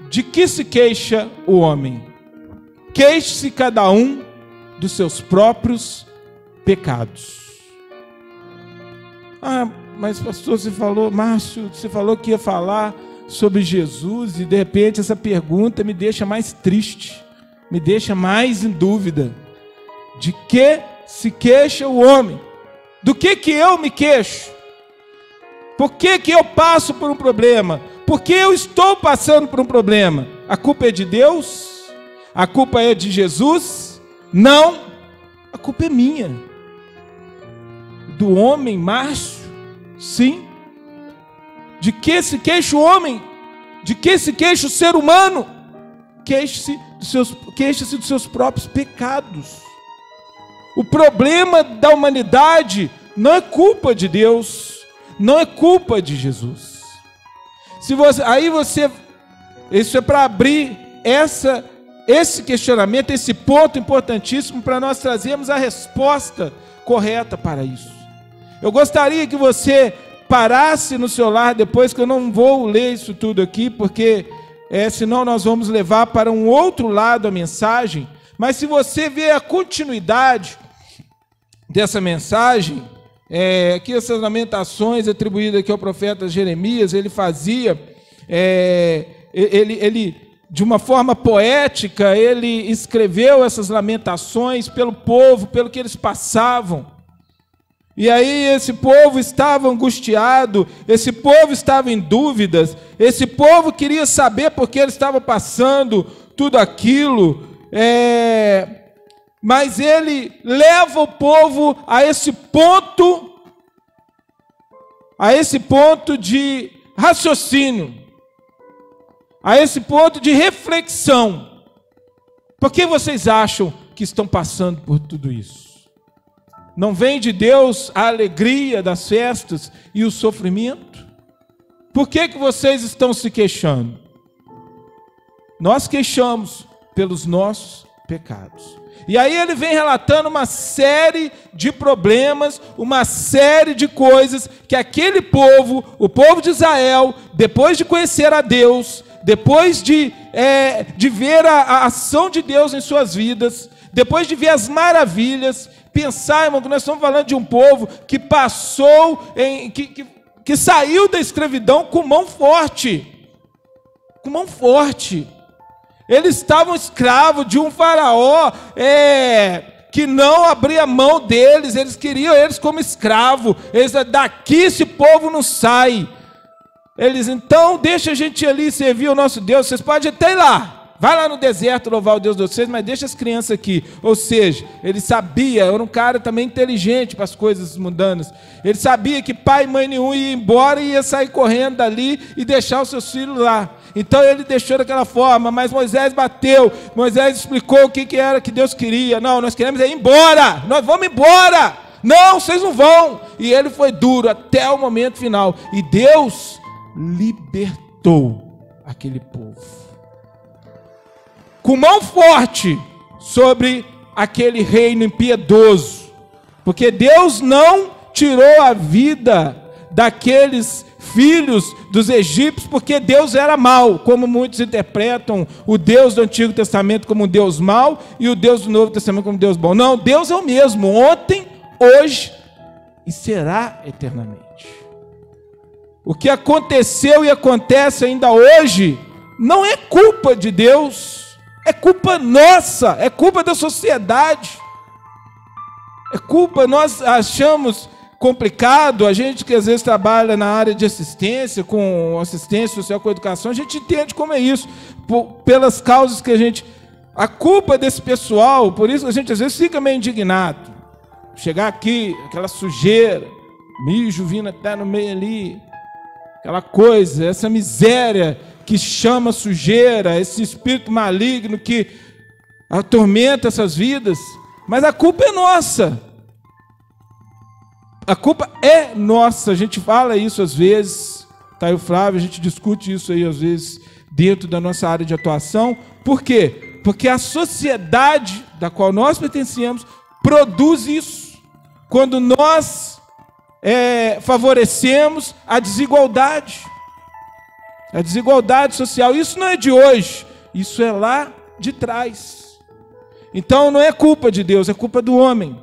de que se queixa o homem? Queixe-se cada um dos seus próprios pecados. Ah, mas pastor, você falou, Márcio, você falou que ia falar sobre Jesus, e de repente essa pergunta me deixa mais triste, me deixa mais em dúvida. De que se queixa o homem? Do que eu me queixo? Por que eu passo por um problema? Por que eu estou passando por um problema? A culpa é de Deus? A culpa é de Jesus? Não, a culpa é minha. Do homem, Márcio? Sim. De que se queixa o homem? De que se queixa o ser humano? Queixe-se dos seus próprios pecados. O problema da humanidade não é culpa de Deus, não é culpa de Jesus. Isso é para abrir esse questionamento, esse ponto importantíssimo para nós trazermos a resposta correta para isso. Eu gostaria que você parasse no seu lar depois, que eu não vou ler isso tudo aqui, porque senão nós vamos levar para um outro lado a mensagem. Mas se você vê a continuidade dessa mensagem, aqui essas lamentações atribuídas aqui ao profeta Jeremias, ele fazia, ele de uma forma poética, ele escreveu essas lamentações pelo povo, pelo que eles passavam. E aí esse povo estava angustiado, esse povo estava em dúvidas, esse povo queria saber por que ele estava passando tudo aquilo, mas ele leva o povo a esse ponto de raciocínio, a esse ponto de reflexão. Por que vocês acham que estão passando por tudo isso? Não vem de Deus a alegria das festas e o sofrimento? Por que vocês estão se queixando? Nós queixamos pelos nossos pecados. E aí ele vem relatando uma série de problemas, uma série de coisas que aquele povo, o povo de Israel, depois de conhecer a Deus, depois de ver a ação de Deus em suas vidas, depois de ver as maravilhas, pensar, irmão, que nós estamos falando de um povo que passou, que saiu da escravidão com mão forte. Com mão forte. Eles estavam escravos de um faraó que não abria mão deles. Eles queriam eles como escravo. Daqui esse povo não sai. Então deixa a gente ali servir o nosso Deus. Vocês podem até ir lá. Vai lá no deserto louvar o Deus de vocês, mas deixa as crianças aqui. Ou seja, ele sabia, era um cara também inteligente para as coisas mundanas. Ele sabia que pai e mãe nenhum ia embora e ia sair correndo dali e deixar os seus filhos lá. Então ele deixou daquela forma, mas Moisés bateu. Moisés explicou o que era que Deus queria. Não, nós queremos ir embora, nós vamos embora. Não, vocês não vão. E ele foi duro até o momento final. E Deus libertou aquele povo com mão forte sobre aquele reino impiedoso, porque Deus não tirou a vida daqueles filhos dos egípcios porque Deus era mau, como muitos interpretam o Deus do Antigo Testamento como um Deus mau e o Deus do Novo Testamento como um Deus bom. Não, Deus é o mesmo, ontem, hoje e será eternamente. O que aconteceu e acontece ainda hoje não é culpa de Deus, é culpa nossa, é culpa da sociedade, é culpa, nós achamos complicado, a gente que às vezes trabalha na área de assistência, com assistência social, com educação, a gente entende como é isso, pelas causas que a culpa desse pessoal, por isso a gente às vezes fica meio indignado, chegar aqui, aquela sujeira, mijo vindo até no meio ali, aquela coisa, essa miséria que chama sujeira, esse espírito maligno que atormenta essas vidas, mas a culpa é nossa. A culpa é nossa. A gente fala isso às vezes, tá aí o Flávio, a gente discute isso aí às vezes dentro da nossa área de atuação. Por quê? Porque a sociedade da qual nós pertencemos produz isso. Quando nós favorecemos a desigualdade social, isso não é de hoje, isso é lá de trás. Então não é culpa de Deus, é culpa do homem.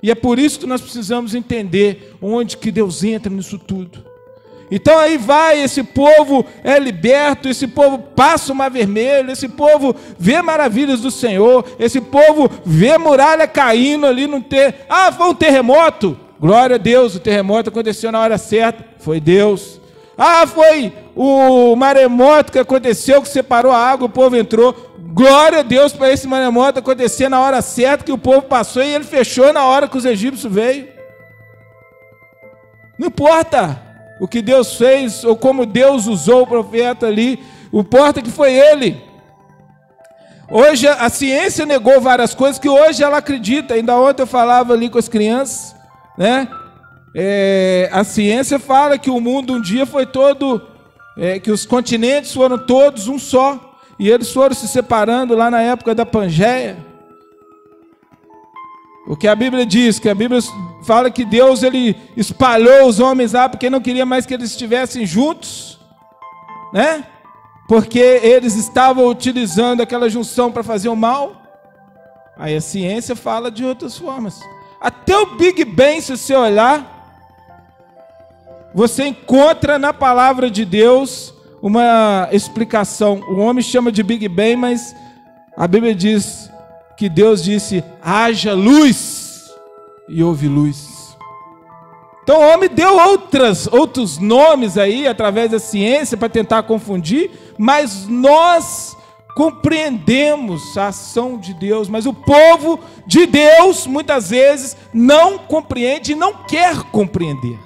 E é por isso que nós precisamos entender onde que Deus entra nisso tudo. Então aí vai, esse povo é liberto, esse povo passa o mar vermelho, esse povo vê maravilhas do Senhor, esse povo vê muralha caindo ali, foi um terremoto, glória a Deus, o terremoto aconteceu na hora certa, foi Deus. Foi o maremoto que aconteceu, que separou a água, o povo entrou. Glória a Deus para esse maremoto acontecer na hora certa, que o povo passou e ele fechou na hora que os egípcios veio. Não importa o que Deus fez ou como Deus usou o profeta ali, importa que foi ele. Hoje a ciência negou várias coisas que hoje ela acredita. Ainda ontem eu falava ali com as crianças, né? A ciência fala que o mundo um dia foi todo, que os continentes foram todos um só, e eles foram se separando lá na época da Pangeia. O que a Bíblia diz, que a Bíblia fala que Deus ele espalhou os homens lá porque não queria mais que eles estivessem juntos, né? Porque eles estavam utilizando aquela junção para fazer o mal. Aí a ciência fala de outras formas. Até o Big Bang, se você olhar, você encontra na palavra de Deus uma explicação. O homem chama de Big Bang, mas a Bíblia diz que Deus disse: haja luz, e houve luz. Então o homem deu outros nomes aí, através da ciência, para tentar confundir, mas nós compreendemos a ação de Deus, mas o povo de Deus, muitas vezes, não compreende e não quer compreender.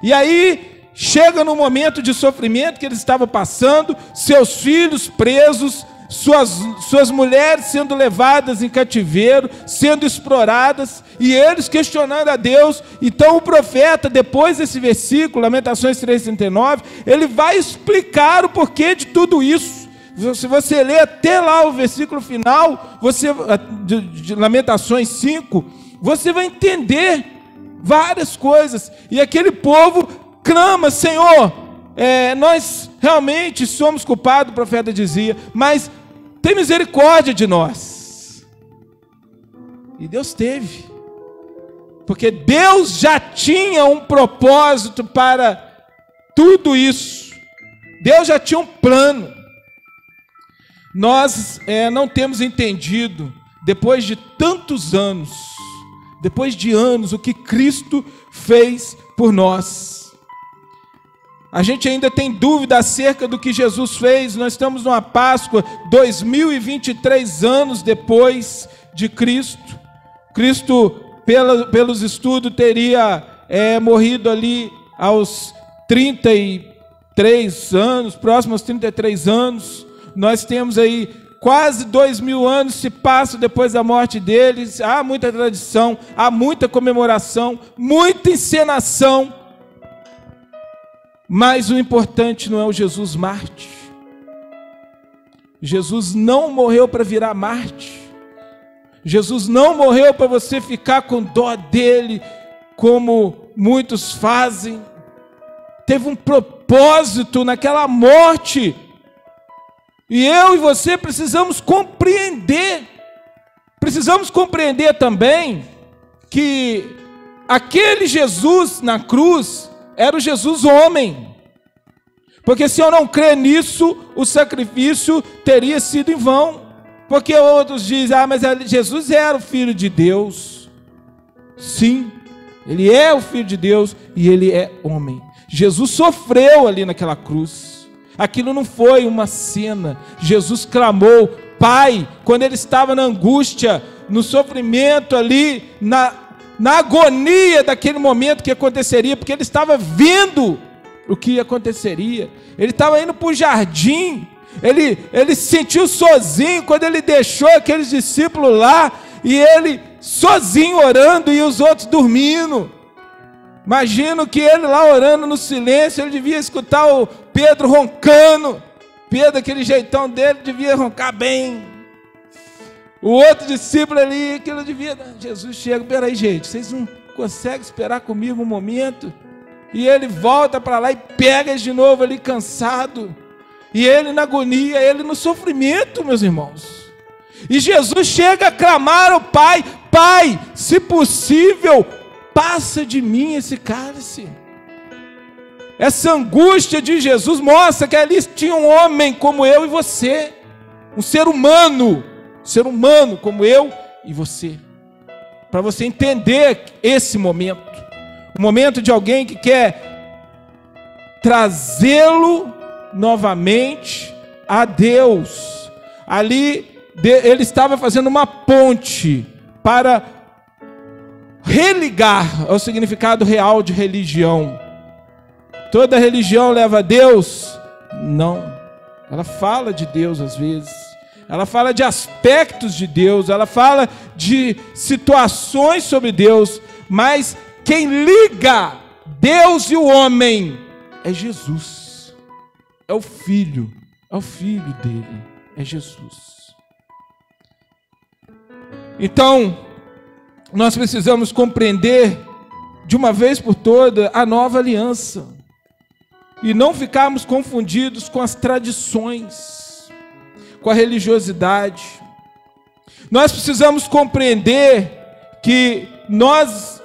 E aí, chega no momento de sofrimento que eles estavam passando, seus filhos presos, suas mulheres sendo levadas em cativeiro, sendo exploradas, e eles questionando a Deus. Então o profeta, depois desse versículo, Lamentações 3:39, ele vai explicar o porquê de tudo isso. Se você ler até lá o versículo final, de Lamentações 5, você vai entender várias coisas. E aquele povo clama: Senhor, nós realmente somos culpados, o profeta dizia, mas tem misericórdia de nós. E Deus teve, porque Deus já tinha um propósito para tudo isso. Deus já tinha um plano. Nós não temos entendido, depois de tantos anos, o que Cristo fez por nós. A gente ainda tem dúvida acerca do que Jesus fez. Nós estamos numa Páscoa, 2023 anos depois de Cristo. Cristo, pelos estudos, teria morrido ali aos 33 anos, próximo aos 33 anos. Nós temos aí quase 2000 anos se passam depois da morte deles. Há muita tradição, há muita comemoração, muita encenação. Mas o importante não é o Jesus Marte. Jesus não morreu para virar Marte. Jesus não morreu para você ficar com dó dele, como muitos fazem. Teve um propósito naquela morte. E eu e você precisamos compreender. Precisamos compreender também que aquele Jesus na cruz era o Jesus homem. Porque se eu não crer nisso, o sacrifício teria sido em vão. Porque outros dizem: mas Jesus era o Filho de Deus. Sim, ele é o Filho de Deus e ele é homem. Jesus sofreu ali naquela cruz. Aquilo não foi uma cena. Jesus clamou: Pai, quando ele estava na angústia, no sofrimento ali, na agonia daquele momento que aconteceria, porque ele estava vendo o que aconteceria. Ele estava indo para o jardim, ele se sentiu sozinho quando ele deixou aqueles discípulos lá, e ele sozinho orando e os outros dormindo. Imagino que ele lá orando no silêncio, ele devia escutar o Pedro roncando. Pedro, aquele jeitão dele, devia roncar bem. O outro discípulo ali, aquilo devia... Jesus chega: peraí, gente, vocês não conseguem esperar comigo um momento? E ele volta para lá e pega eles de novo ali, cansado. E ele na agonia, ele no sofrimento, meus irmãos. E Jesus chega a clamar ao Pai: Pai, se possível, passa de mim esse cálice. Essa angústia de Jesus mostra que ali tinha um homem como eu e você, um ser humano como eu e você, para você entender esse momento, o momento de alguém que quer trazê-lo novamente a Deus. Ali ele estava fazendo uma ponte para religar ao significado real de religião. Toda religião leva a Deus? Não. Ela fala de Deus às vezes. Ela fala de aspectos de Deus. Ela fala de situações sobre Deus. Mas quem liga Deus e o homem é Jesus. É o Filho. É o Filho dele. É Jesus. Então, nós precisamos compreender de uma vez por todas a nova aliança e não ficarmos confundidos com as tradições, com a religiosidade. Nós precisamos compreender que nós,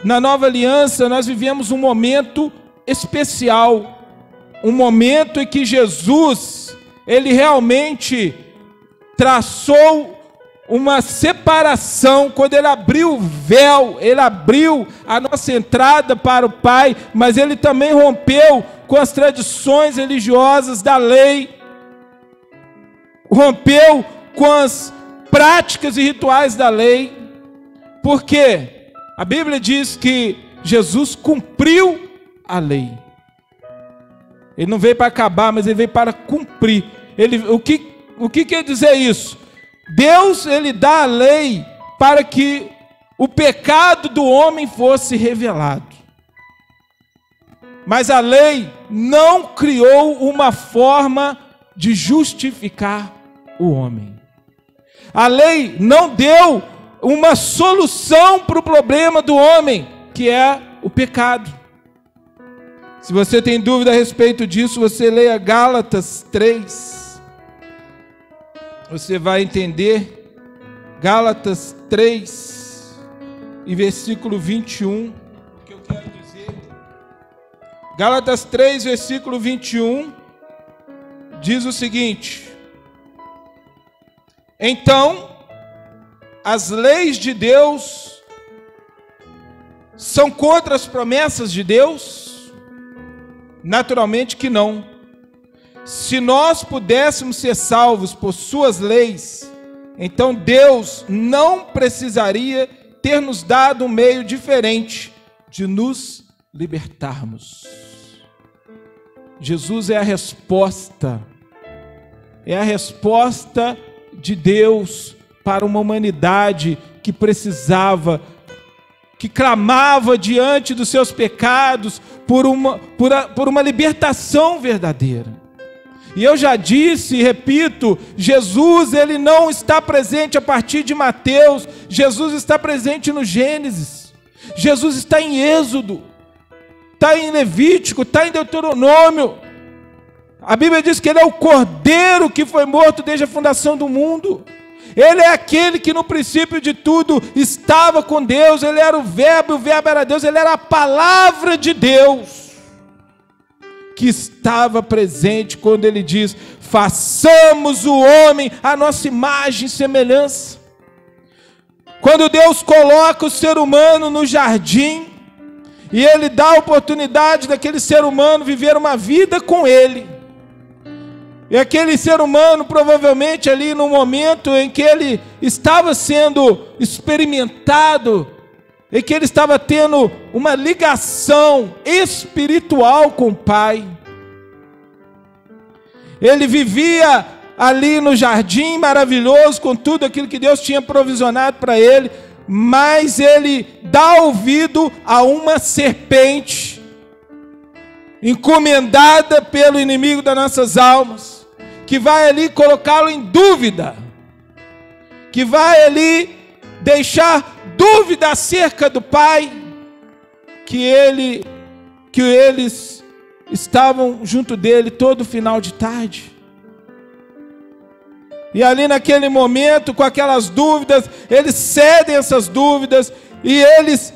na nova aliança, nós vivemos um momento especial, um momento em que Jesus, ele realmente traçou uma separação. Quando ele abriu o véu, ele abriu a nossa entrada para o Pai, mas ele também rompeu com as tradições religiosas da lei, rompeu com as práticas e rituais da lei, porque a Bíblia diz que Jesus cumpriu a lei. Ele não veio para acabar, mas ele veio para cumprir. O que quer dizer isso? Deus, ele dá a lei para que o pecado do homem fosse revelado. Mas a lei não criou uma forma de justificar o homem. A lei não deu uma solução para o problema do homem, que é o pecado. Se você tem dúvida a respeito disso, você leia Gálatas 3. Você vai entender. Gálatas 3 e versículo 21, o que eu quero dizer. Gálatas 3, versículo 21, diz o seguinte: então, as leis de Deus são contra as promessas de Deus? Naturalmente que não. Se nós pudéssemos ser salvos por suas leis, então Deus não precisaria ter nos dado um meio diferente de nos libertarmos. Jesus é a resposta de Deus para uma humanidade que precisava, que clamava diante dos seus pecados por uma libertação verdadeira. E eu já disse e repito, Jesus, ele não está presente a partir de Mateus, Jesus está presente no Gênesis, Jesus está em Êxodo, está em Levítico, está em Deuteronômio. A Bíblia diz que ele é o Cordeiro que foi morto desde a fundação do mundo. Ele é aquele que no princípio de tudo estava com Deus, ele era o Verbo era Deus, ele era a palavra de Deus, que estava presente quando ele diz: façamos o homem à nossa imagem e semelhança. Quando Deus coloca o ser humano no jardim, e ele dá a oportunidade daquele ser humano viver uma vida com ele, e aquele ser humano, provavelmente ali no momento em que ele estava sendo experimentado, em que ele estava tendo uma ligação espiritual com o Pai, ele vivia ali no jardim maravilhoso, com tudo aquilo que Deus tinha provisionado para ele, mas ele dá ouvido a uma serpente, encomendada pelo inimigo das nossas almas, que vai ali colocá-lo em dúvida, que vai ali deixar dúvida acerca do Pai, que eles estavam junto dele todo final de tarde. E ali naquele momento, com aquelas dúvidas, eles cedem essas dúvidas, e eles,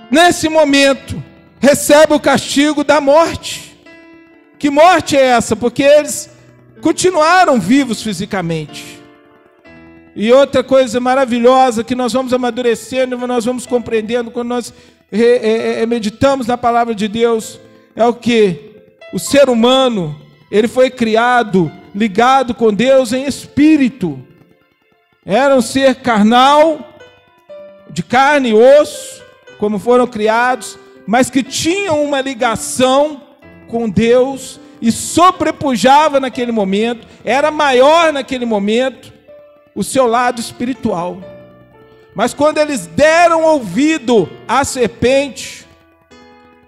nesse momento, recebem o castigo da morte. Que morte é essa? Porque eles continuaram vivos fisicamente. E outra coisa maravilhosa que nós vamos amadurecendo, nós vamos compreendendo quando nós meditamos na palavra de Deus, é o que? O ser humano, ele foi criado ligado com Deus em espírito. Era um ser carnal, de carne e osso, como foram criados, mas que tinham uma ligação com Deus e sobrepujava naquele momento, era maior naquele momento o seu lado espiritual. Mas quando eles deram ouvido à serpente,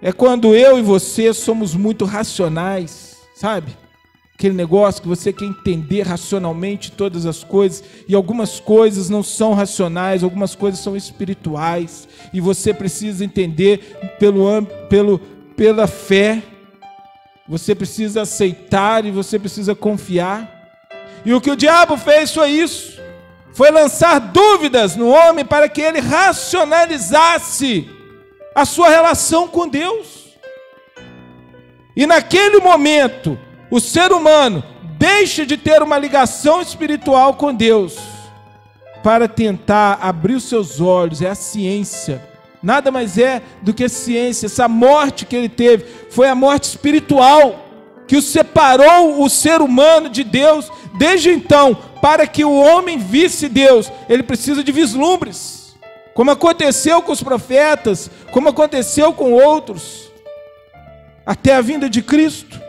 é quando eu e você somos muito racionais, sabe? aquele negócio que você quer entender racionalmente todas as coisas, e algumas coisas não são racionais, algumas coisas são espirituais, e você precisa entender pela fé, você precisa aceitar e você precisa confiar. E o que o diabo fez foi isso, foi lançar dúvidas no homem para que ele racionalizasse a sua relação com Deus. E naquele momento, o ser humano deixa de ter uma ligação espiritual com Deus para tentar abrir os seus olhos. É a ciência, nada mais é do que a ciência. Essa morte que ele teve foi a morte espiritual, que o separou o ser humano de Deus. Desde então, para que o homem visse Deus, ele precisa de vislumbres, como aconteceu com os profetas, como aconteceu com outros, até a vinda de Cristo,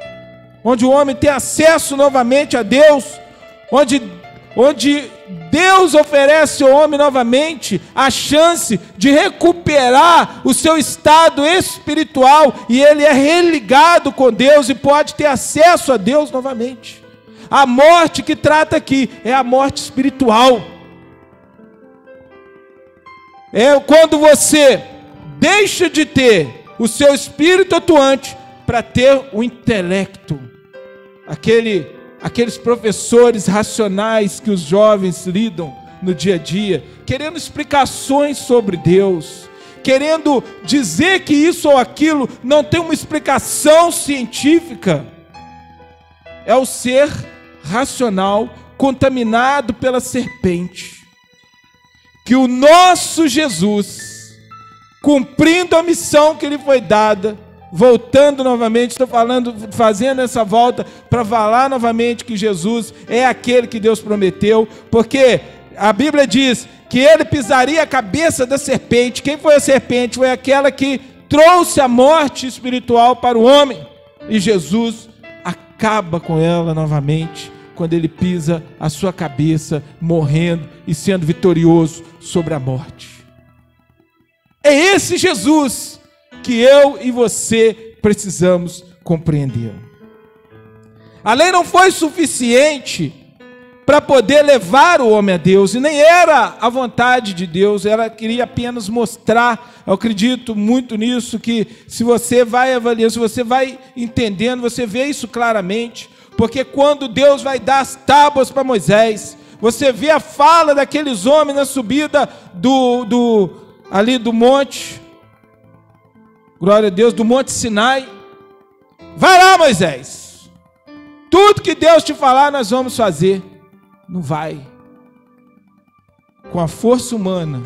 onde o homem tem acesso novamente a Deus, onde Deus oferece ao homem novamente a chance de recuperar o seu estado espiritual, e ele é religado com Deus e pode ter acesso a Deus novamente. A morte que trata aqui é a morte espiritual. É quando você deixa de ter o seu espírito atuante para ter o intelecto. Aqueles professores racionais que os jovens lidam no dia a dia, querendo explicações sobre Deus, querendo dizer que isso ou aquilo não tem uma explicação científica. É o ser racional contaminado pela serpente, que o nosso Jesus, cumprindo a missão que lhe foi dada, voltando novamente, estou fazendo essa volta para falar novamente que Jesus é aquele que Deus prometeu, porque a Bíblia diz que ele pisaria a cabeça da serpente. Quem foi a serpente? Foi aquela que trouxe a morte espiritual para o homem, e Jesus acaba com ela novamente, quando ele pisa a sua cabeça, morrendo e sendo vitorioso sobre a morte. É esse Jesus que eu e você precisamos compreender. A lei não foi suficiente para poder levar o homem a Deus, e nem era a vontade de Deus. Ela queria apenas mostrar. Eu acredito muito nisso, que se você vai avaliando, se você vai entendendo, você vê isso claramente, porque quando Deus vai dar as tábuas para Moisés, você vê a fala daqueles homens na subida ali do monte, glória a Deus, do monte Sinai. Vai lá, Moisés, tudo que Deus te falar nós vamos fazer. Não vai. Com a força humana,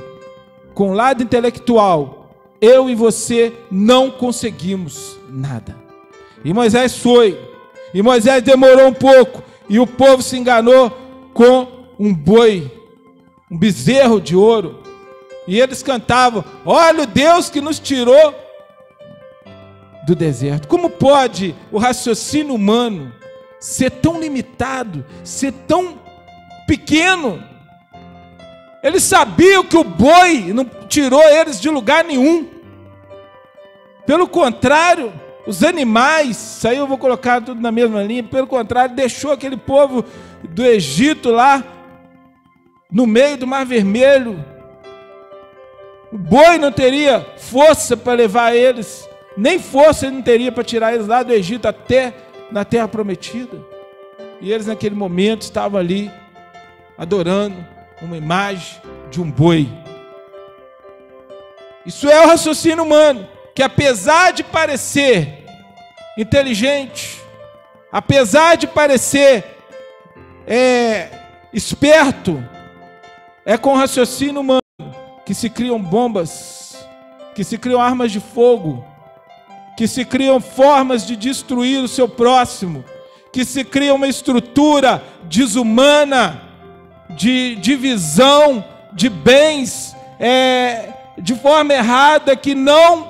com o lado intelectual, eu e você não conseguimos nada. E Moisés foi, e Moisés demorou um pouco, e o povo se enganou com um boi, um bezerro de ouro, e eles cantavam: olha o Deus que nos tirou do deserto. Como pode o raciocínio humano ser tão limitado, ser tão pequeno? Eles sabiam que o boi não tirou eles de lugar nenhum. Pelo contrário, os animais, isso aí eu vou colocar tudo na mesma linha, pelo contrário, deixou aquele povo do Egito lá, no meio do Mar Vermelho. O boi não teria força para levar eles, nem força ele não teria para tirar eles lá do Egito até na Terra Prometida. E eles naquele momento estavam ali, adorando uma imagem de um boi. Isso é o raciocínio humano, que apesar de parecer inteligente, apesar de parecer esperto, é com o raciocínio humano que se criam bombas, que se criam armas de fogo, que se criam formas de destruir o seu próximo, que se cria uma estrutura desumana, de divisão de bens, de forma errada, que não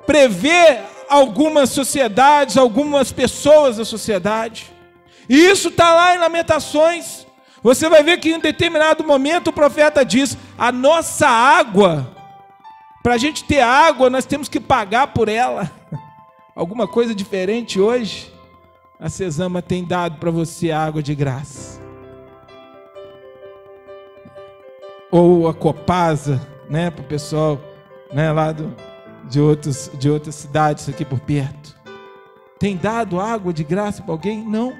prevê algumas sociedades, algumas pessoas da sociedade. E isso está lá em Lamentações. Você vai ver que em determinado momento o profeta diz: a nossa água, para a gente ter água, nós temos que pagar por ela. alguma coisa diferente hoje? A Cesama tem dado para você água de graça. Ou a Copasa, né, para o pessoal, né, lá de outras cidades aqui por perto. Tem dado água de graça para alguém? Não.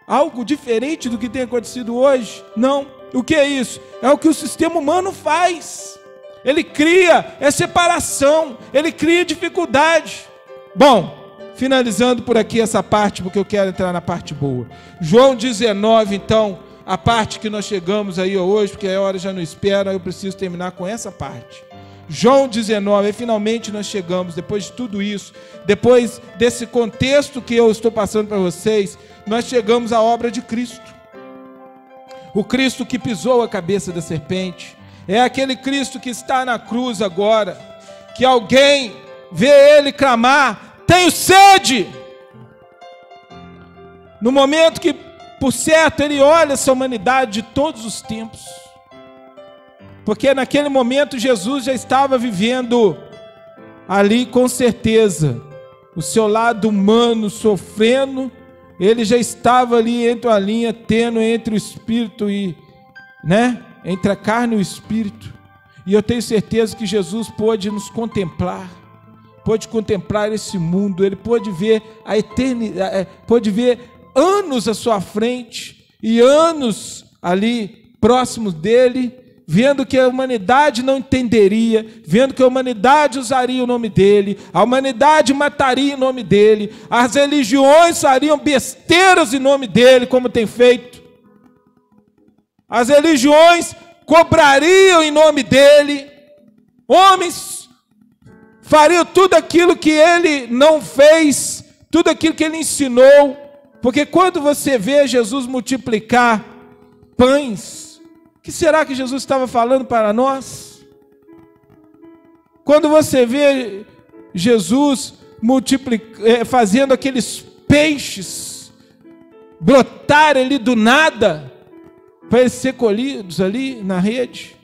Algo diferente do que tem acontecido hoje? Não. O que é isso? É o que o sistema humano faz. Ele cria separação, ele cria dificuldade. Bom, finalizando por aqui essa parte, porque eu quero entrar na parte boa. João 19, então, a parte que nós chegamos aí hoje, porque a hora já não espera, eu preciso terminar com essa parte. João 19, finalmente nós chegamos, depois de tudo isso, depois desse contexto que eu estou passando para vocês, nós chegamos à obra de Cristo. O Cristo que pisou a cabeça da serpente, é aquele Cristo que está na cruz agora, que alguém vê ele clamar: tenho sede! No momento que, por certo, ele olha essa humanidade de todos os tempos, porque naquele momento Jesus já estava vivendo ali com certeza o seu lado humano sofrendo, ele já estava ali entre a linha tênue entre o espírito e, né, entre a carne e o espírito, e eu tenho certeza que Jesus pôde nos contemplar, pôde contemplar esse mundo, ele pôde ver a eternidade, pôde ver anos à sua frente, e anos ali próximos dele, vendo que a humanidade não entenderia, vendo que a humanidade usaria o nome dele, a humanidade mataria em nome dele, as religiões fariam besteiras em nome dele, como tem feito, as religiões cobrariam em nome dele, homens fariam tudo aquilo que ele não fez, tudo aquilo que ele ensinou, porque quando você vê Jesus multiplicar pães, o que será que Jesus estava falando para nós? Quando você vê Jesus fazendo aqueles peixes brotarem ali do nada, para eles ser colhidos ali na rede,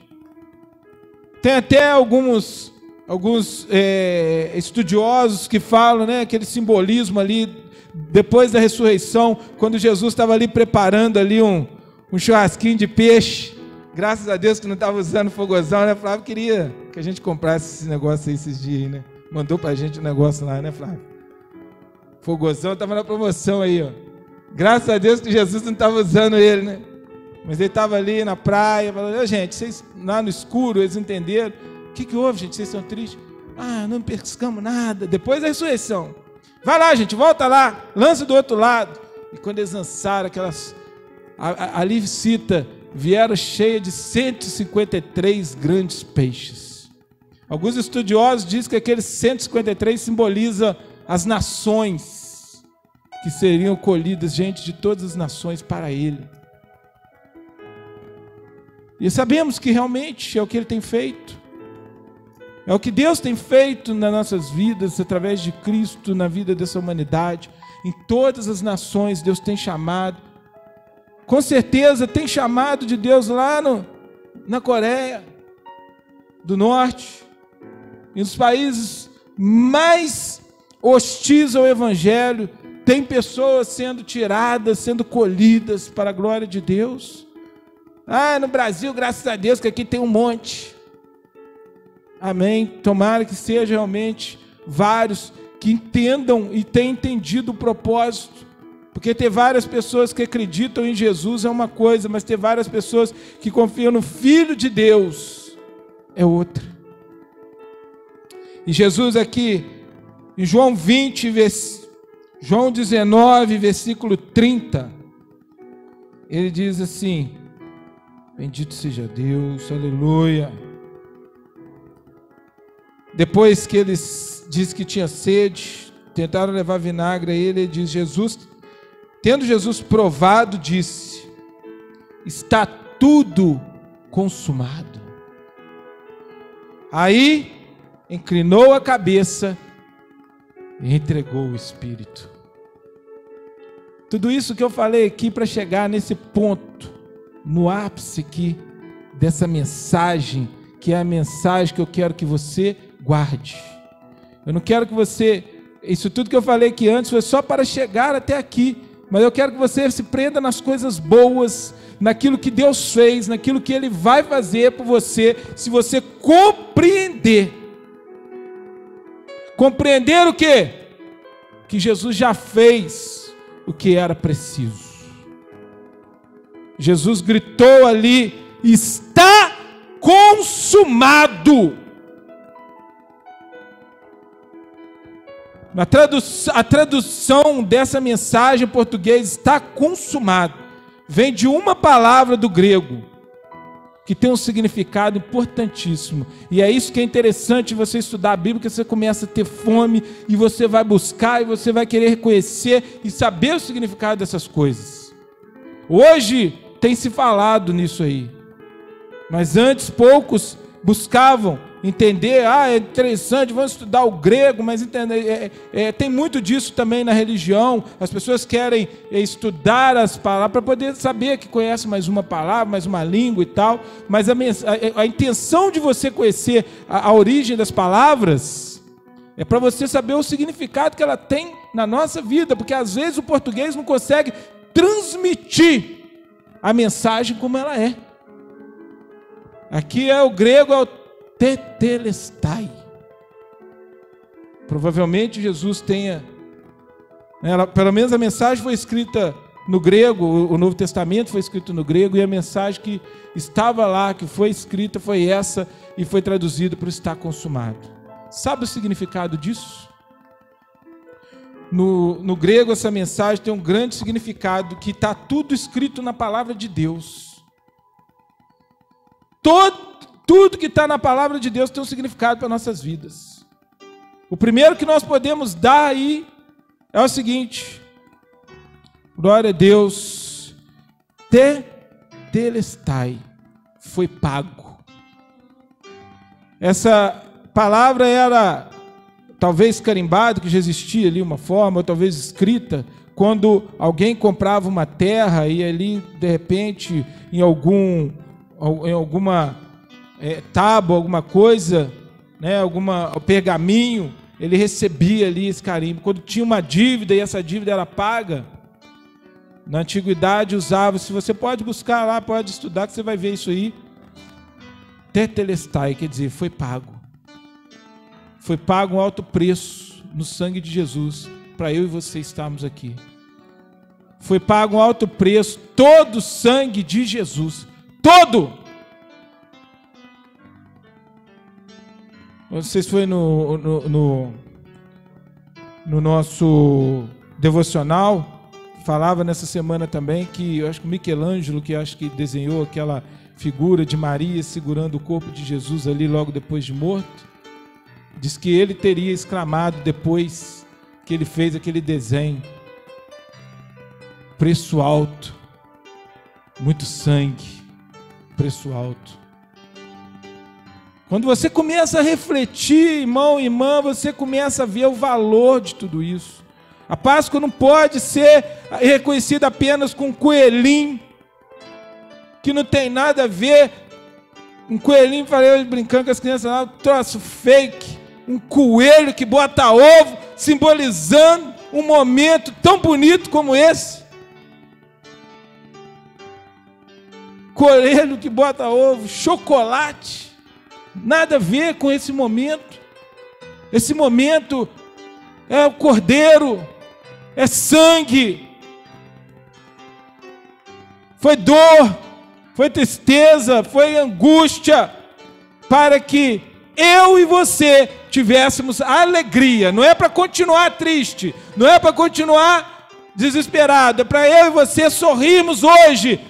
tem até alguns estudiosos que falam, né, aquele simbolismo ali, depois da ressurreição, quando Jesus estava ali preparando ali um churrasquinho de peixe, graças a Deus que não estava usando fogozão, né? Flávio queria que a gente comprasse esse negócio aí esses dias aí, né? Mandou pra gente um negócio lá, né, Flávio? Fogozão estava na promoção aí, ó. Graças a Deus que Jesus não estava usando ele, né? Mas ele estava ali na praia, falando: gente, vocês lá no escuro, eles entenderam. O que houve, gente? Vocês estão tristes? Ah, não pescamos nada. Depois da ressurreição. Vai lá, gente, volta lá, lança do outro lado. E quando eles lançaram aquelas... Ali cita, vieram cheia de 153 grandes peixes. Alguns estudiosos dizem que aqueles 153 simboliza as nações que seriam colhidas, gente de todas as nações para ele. E sabemos que realmente é o que ele tem feito. É o que Deus tem feito nas nossas vidas, através de Cristo, na vida dessa humanidade. Em todas as nações Deus tem chamado. Com certeza tem chamado de Deus lá na Coreia do Norte, e nos países mais hostis ao Evangelho, tem pessoas sendo tiradas, sendo colhidas para a glória de Deus. Ah, no Brasil, graças a Deus, que aqui tem um monte. Amém. Tomara que seja realmente vários que entendam e tenham entendido o propósito. Porque ter várias pessoas que acreditam em Jesus é uma coisa, mas ter várias pessoas que confiam no Filho de Deus é outra. E Jesus aqui, em João 19, versículo 30, ele diz assim: bendito seja Deus, aleluia. Depois que ele disse que tinha sede, tentaram levar vinagre a ele diz: tendo Jesus provado, disse: está tudo consumado. Aí inclinou a cabeça e entregou o Espírito. Tudo isso que eu falei aqui para chegar nesse ponto, no ápice aqui dessa mensagem, que é a mensagem que eu quero que você guarde. Eu não quero que você Isso tudo que eu falei aqui antes foi só para chegar até aqui. Mas eu quero que você se prenda nas coisas boas, naquilo que Deus fez, naquilo que Ele vai fazer por você, se você compreender. Compreender o quê? Que Jesus já fez o que era preciso. Jesus gritou ali: está consumado. A tradução dessa mensagem em português, está consumado, vem de uma palavra do grego, que tem um significado importantíssimo. E é isso que é interessante você estudar a Bíblia, que você começa a ter fome, e você vai buscar, e você vai querer reconhecer e saber o significado dessas coisas. Hoje tem se falado nisso aí, mas antes poucos buscavam entender. É interessante, vamos estudar o grego, mas entender, tem muito disso também na religião. As pessoas querem estudar as palavras para poder saber que conhece mais uma palavra, mais uma língua e tal, mas a intenção de você conhecer a origem das palavras é para você saber o significado que ela tem na nossa vida, porque às vezes o português não consegue transmitir a mensagem como ela é. Aqui o grego é o tetelestai. Provavelmente Jesus tenha, pelo menos a mensagem foi escrita no grego, o Novo Testamento foi escrito no grego, e a mensagem que estava lá, que foi escrita, foi essa, e foi traduzida para estar consumado. Sabe o significado disso? No grego, essa mensagem tem um grande significado, que está tudo escrito na palavra de Deus. Tudo que está na palavra de Deus tem um significado para nossas vidas. O primeiro que nós podemos dar aí é o seguinte: glória a Deus, tetelestai, foi pago. Essa palavra era talvez carimbada, que já existia ali uma forma, ou talvez escrita, quando alguém comprava uma terra e ali, de repente, em alguma tábua, alguma coisa, algum pergaminho, ele recebia ali esse carimbo. Quando tinha uma dívida e essa dívida era paga, na antiguidade usava, se você pode buscar lá, pode estudar, que você vai ver isso aí, tetelestai, quer dizer, foi pago. Foi pago um alto preço no sangue de Jesus, para eu e você estarmos aqui. Foi pago um alto preço, todo o sangue de Jesus, todo. Não sei se foi no nosso devocional, falava nessa semana também que eu acho que o Michelangelo, que acho que desenhou aquela figura de Maria segurando o corpo de Jesus ali logo depois de morto, diz que ele teria exclamado depois que ele fez aquele desenho: preço alto, muito sangue, preço alto. Quando você começa a refletir, irmão e irmã, você começa a ver o valor de tudo isso. A Páscoa não pode ser reconhecida apenas com um coelhinho, que não tem nada a ver. Um coelhinho, falei brincando com as crianças lá, um troço fake. Um coelho que bota ovo, simbolizando um momento tão bonito como esse. Coelho que bota ovo, chocolate. Nada a ver com esse momento. Esse momento é o cordeiro, é sangue. Foi dor, foi tristeza, foi angústia, para que eu e você tivéssemos alegria. Não é para continuar triste, não é para continuar desesperado, é para eu e você sorrirmos hoje,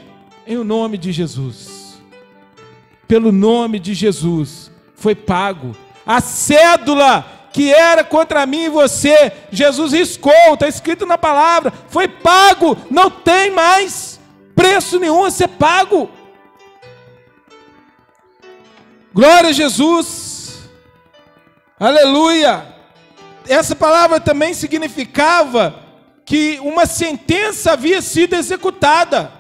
em nome de Jesus. Pelo nome de Jesus, foi pago. A cédula que era contra mim e você, Jesus riscou, está escrito na palavra, foi pago, não tem mais preço nenhum a ser pago. Glória a Jesus, aleluia. Essa palavra também significava que uma sentença havia sido executada.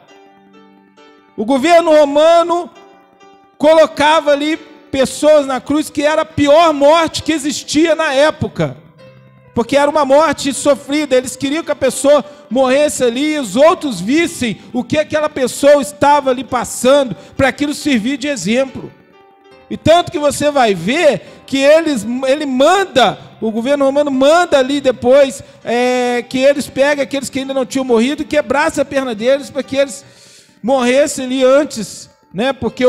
O governo romano colocava ali pessoas na cruz, que era a pior morte que existia na época. porque era uma morte sofrida. Eles queriam que a pessoa morresse ali e os outros vissem o que aquela pessoa estava ali passando, para aquilo servir de exemplo. E tanto que você vai ver que ele manda, o governo romano manda ali depois, que eles peguem aqueles que ainda não tinham morrido e quebrassem a perna deles para que eles morressem ali antes, né? Porque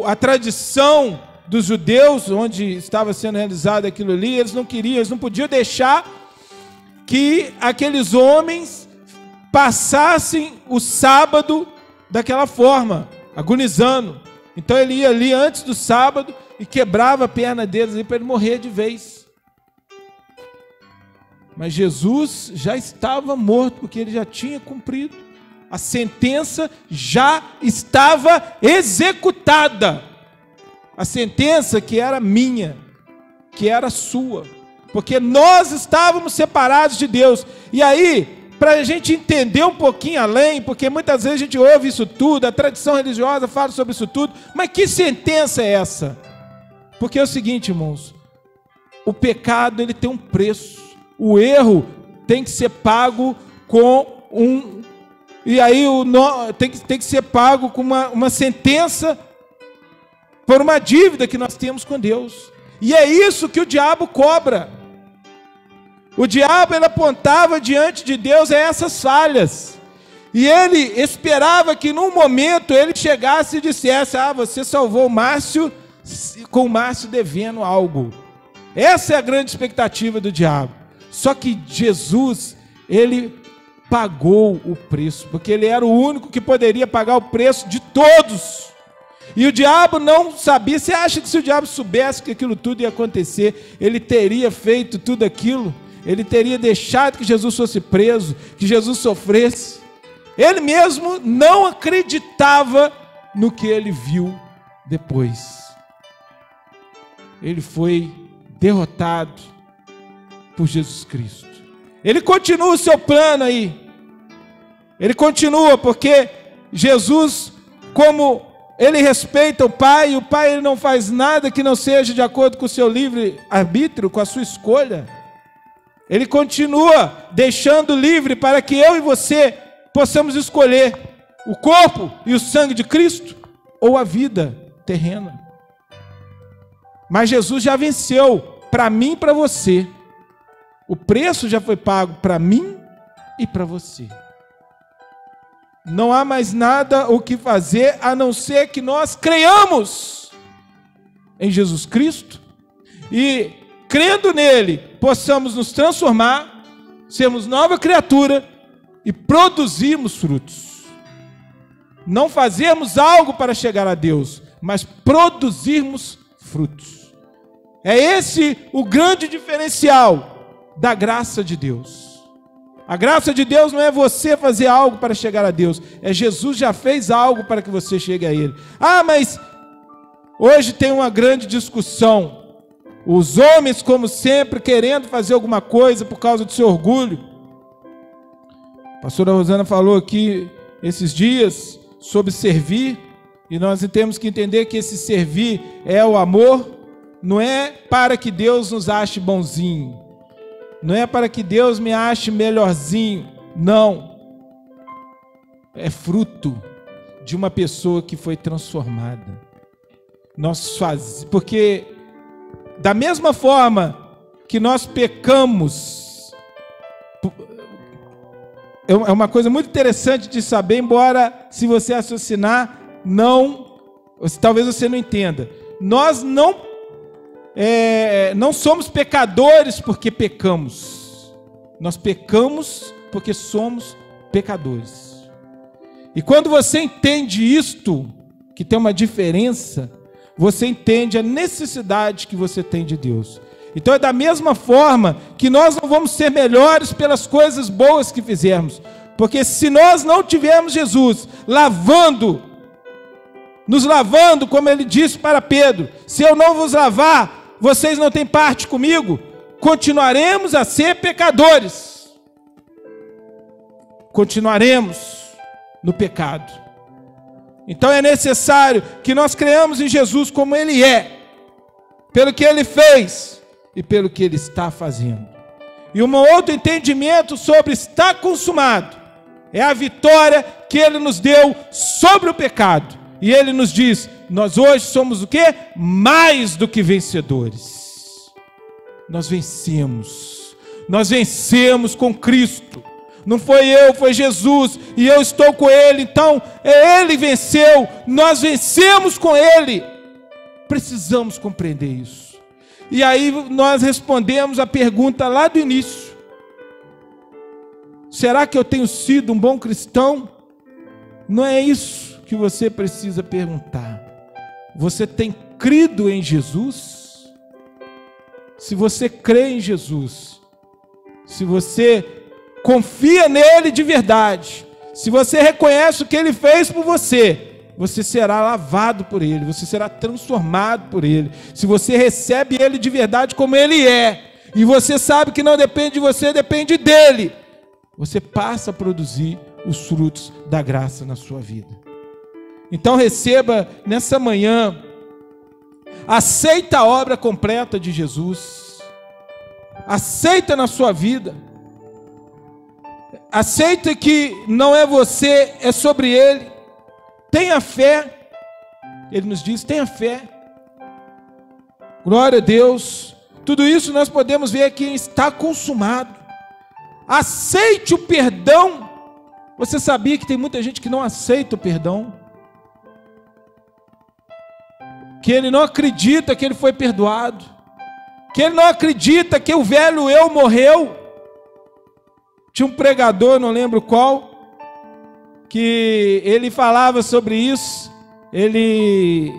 a tradição dos judeus, onde estava sendo realizado aquilo ali, eles não queriam, eles não podiam deixar que aqueles homens passassem o sábado daquela forma, agonizando. Então ele ia ali antes do sábado e quebrava a perna deles para ele morrer de vez. Mas Jesus já estava morto, porque ele já tinha cumprido. A sentença já estava executada. A sentença que era minha, que era sua. Porque nós estávamos separados de Deus. E aí, para a gente entender um pouquinho além, porque muitas vezes a gente ouve isso tudo, a tradição religiosa fala sobre isso tudo, mas que sentença é essa? Porque é o seguinte, irmãos, o pecado ele tem um preço, o erro tem que ser pago com e aí tem que ser pago com uma sentença por uma dívida que nós temos com Deus, e é isso que o diabo cobra. O diabo ele apontava diante de Deus essas falhas. E ele esperava que num momento ele chegasse e dissesse: você salvou o Márcio com o Márcio devendo algo. Essa é a grande expectativa do diabo. Só que Jesus, ele pagou o preço, porque ele era o único que poderia pagar o preço de todos. E o diabo não sabia. Você acha que se o diabo soubesse que aquilo tudo ia acontecer, ele teria feito tudo aquilo? Ele teria deixado que Jesus fosse preso, que Jesus sofresse? Ele mesmo não acreditava no que ele viu depois. Ele foi derrotado por Jesus Cristo. Ele continua o seu plano aí. Ele continua, porque Jesus, como ele respeita o Pai, e o Pai ele não faz nada que não seja de acordo com o seu livre arbítrio, com a sua escolha. Ele continua deixando livre para que eu e você possamos escolher o corpo e o sangue de Cristo ou a vida terrena. Mas Jesus já venceu para mim e para você. O preço já foi pago para mim e para você. Não há mais nada o que fazer a não ser que nós creiamos em Jesus Cristo e, crendo nele, possamos nos transformar, sermos nova criatura e produzirmos frutos. Não fazermos algo para chegar a Deus, mas produzirmos frutos. É esse o grande diferencial da graça de Deus. A graça de Deus não é você fazer algo para chegar a Deus, é Jesus já fez algo para que você chegue a Ele. Mas hoje tem uma grande discussão. Os homens, como sempre, querendo fazer alguma coisa por causa do seu orgulho. A pastora Rosana falou aqui esses dias sobre servir, e nós temos que entender que esse servir é o amor, não é para que Deus nos ache bonzinho, não é para que Deus me ache melhorzinho, não. É fruto de uma pessoa que foi transformada. Porque da mesma forma que nós pecamos, é uma coisa muito interessante de saber, embora se você raciocinar, talvez você não entenda. Nós não somos pecadores porque pecamos. Nós pecamos porque somos pecadores. E quando você entende isto, que tem uma diferença, você entende a necessidade que você tem de Deus. Então é da mesma forma que nós não vamos ser melhores pelas coisas boas que fizermos. Porque se nós não tivermos Jesus nos lavando, como ele disse para Pedro, se eu não vos lavar, vocês não têm parte comigo, continuaremos a ser pecadores. Continuaremos no pecado. Então é necessário que nós creiamos em Jesus como Ele é, pelo que Ele fez, e pelo que Ele está fazendo. E um outro entendimento sobre está consumado é a vitória que Ele nos deu sobre o pecado. E Ele nos diz, nós hoje somos o quê? Mais do que vencedores. Nós vencemos com Cristo. Não foi eu, foi Jesus, e eu estou com Ele, então Ele venceu, nós vencemos com Ele. Precisamos compreender isso. E aí nós respondemos a pergunta lá do início: será que eu tenho sido um bom cristão? Não é isso que você precisa perguntar. Você tem crido em Jesus? Se você crê em Jesus, se você confia nele de verdade, se você reconhece o que ele fez por você, você será lavado por ele, você será transformado por ele. Se você recebe ele de verdade como ele é, e você sabe que não depende de você, depende dele, você passa a produzir os frutos da graça na sua vida. Então receba nessa manhã, aceita a obra completa de Jesus, aceita na sua vida, aceita que não é você, é sobre Ele. Tenha fé. Ele nos diz, tenha fé. Glória a Deus. Tudo isso nós podemos ver aqui, está consumado. Aceite o perdão. Você sabia que tem muita gente que não aceita o perdão? Que ele não acredita que ele foi perdoado. Que ele não acredita que o velho eu morreu. Tinha um pregador, não lembro qual, que ele falava sobre isso. Ele,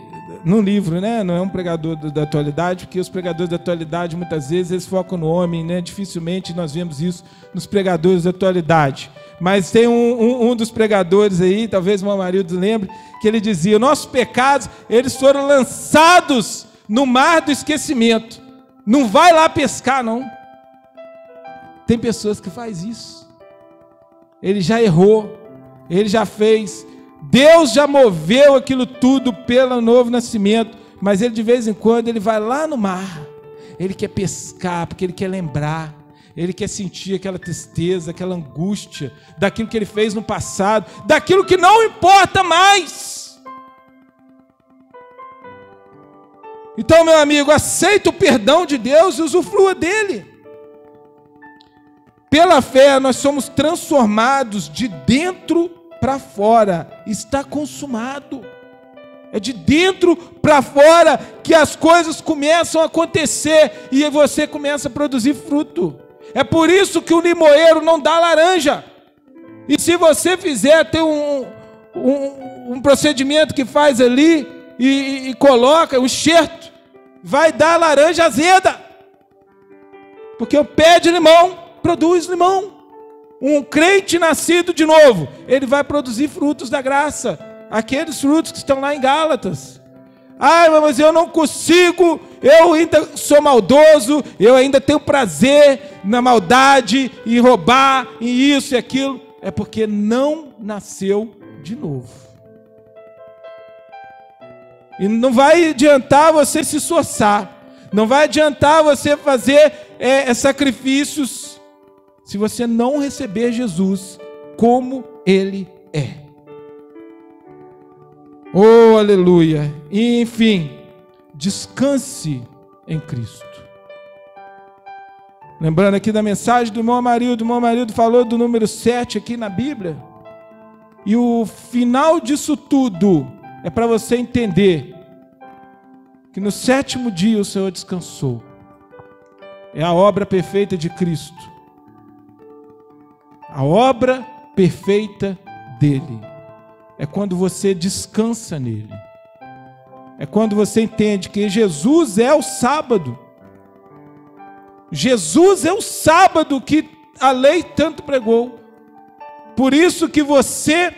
num livro, né? Não é um pregador da atualidade, porque os pregadores da atualidade muitas vezes eles focam no homem, né? Dificilmente nós vemos isso nos pregadores da atualidade. Mas tem um dos pregadores aí, talvez o meu marido lembre, que ele dizia: nossos pecados, eles foram lançados no mar do esquecimento. Não vai lá pescar, não. Tem pessoas que fazem isso. Ele já errou, ele já fez, Deus já moveu aquilo tudo pelo novo nascimento, mas ele de vez em quando ele vai lá no mar, ele quer pescar, porque ele quer lembrar, ele quer sentir aquela tristeza, aquela angústia, daquilo que ele fez no passado, daquilo que não importa mais. Então, meu amigo, aceita o perdão de Deus e usufrua dele. Pela fé nós somos transformados de dentro para fora. Está consumado. É de dentro para fora que as coisas começam a acontecer e você começa a produzir fruto. É por isso que o limoeiro não dá laranja. E se você fizer, tem um procedimento que faz ali e coloca o enxerto, vai dar laranja azeda. Porque o pé de limão produz limão. Um crente nascido de novo, ele vai produzir frutos da graça. Aqueles frutos que estão lá em Gálatas. Mas eu não consigo, eu ainda sou maldoso, eu ainda tenho prazer na maldade, em roubar, em isso e aquilo. É porque não nasceu de novo. E não vai adiantar você se esforçar, não vai adiantar você fazer sacrifícios, se você não receber Jesus como Ele é. Oh, aleluia! E, enfim, descanse em Cristo. Lembrando aqui da mensagem do irmão Amarildo falou do número 7 aqui na Bíblia. E o final disso tudo é para você entender que no 7º dia o Senhor descansou. É a obra perfeita de Cristo. A obra perfeita dele. É quando você descansa nele. É quando você entende que Jesus é o sábado. Jesus é o sábado que a lei tanto pregou. Por isso que você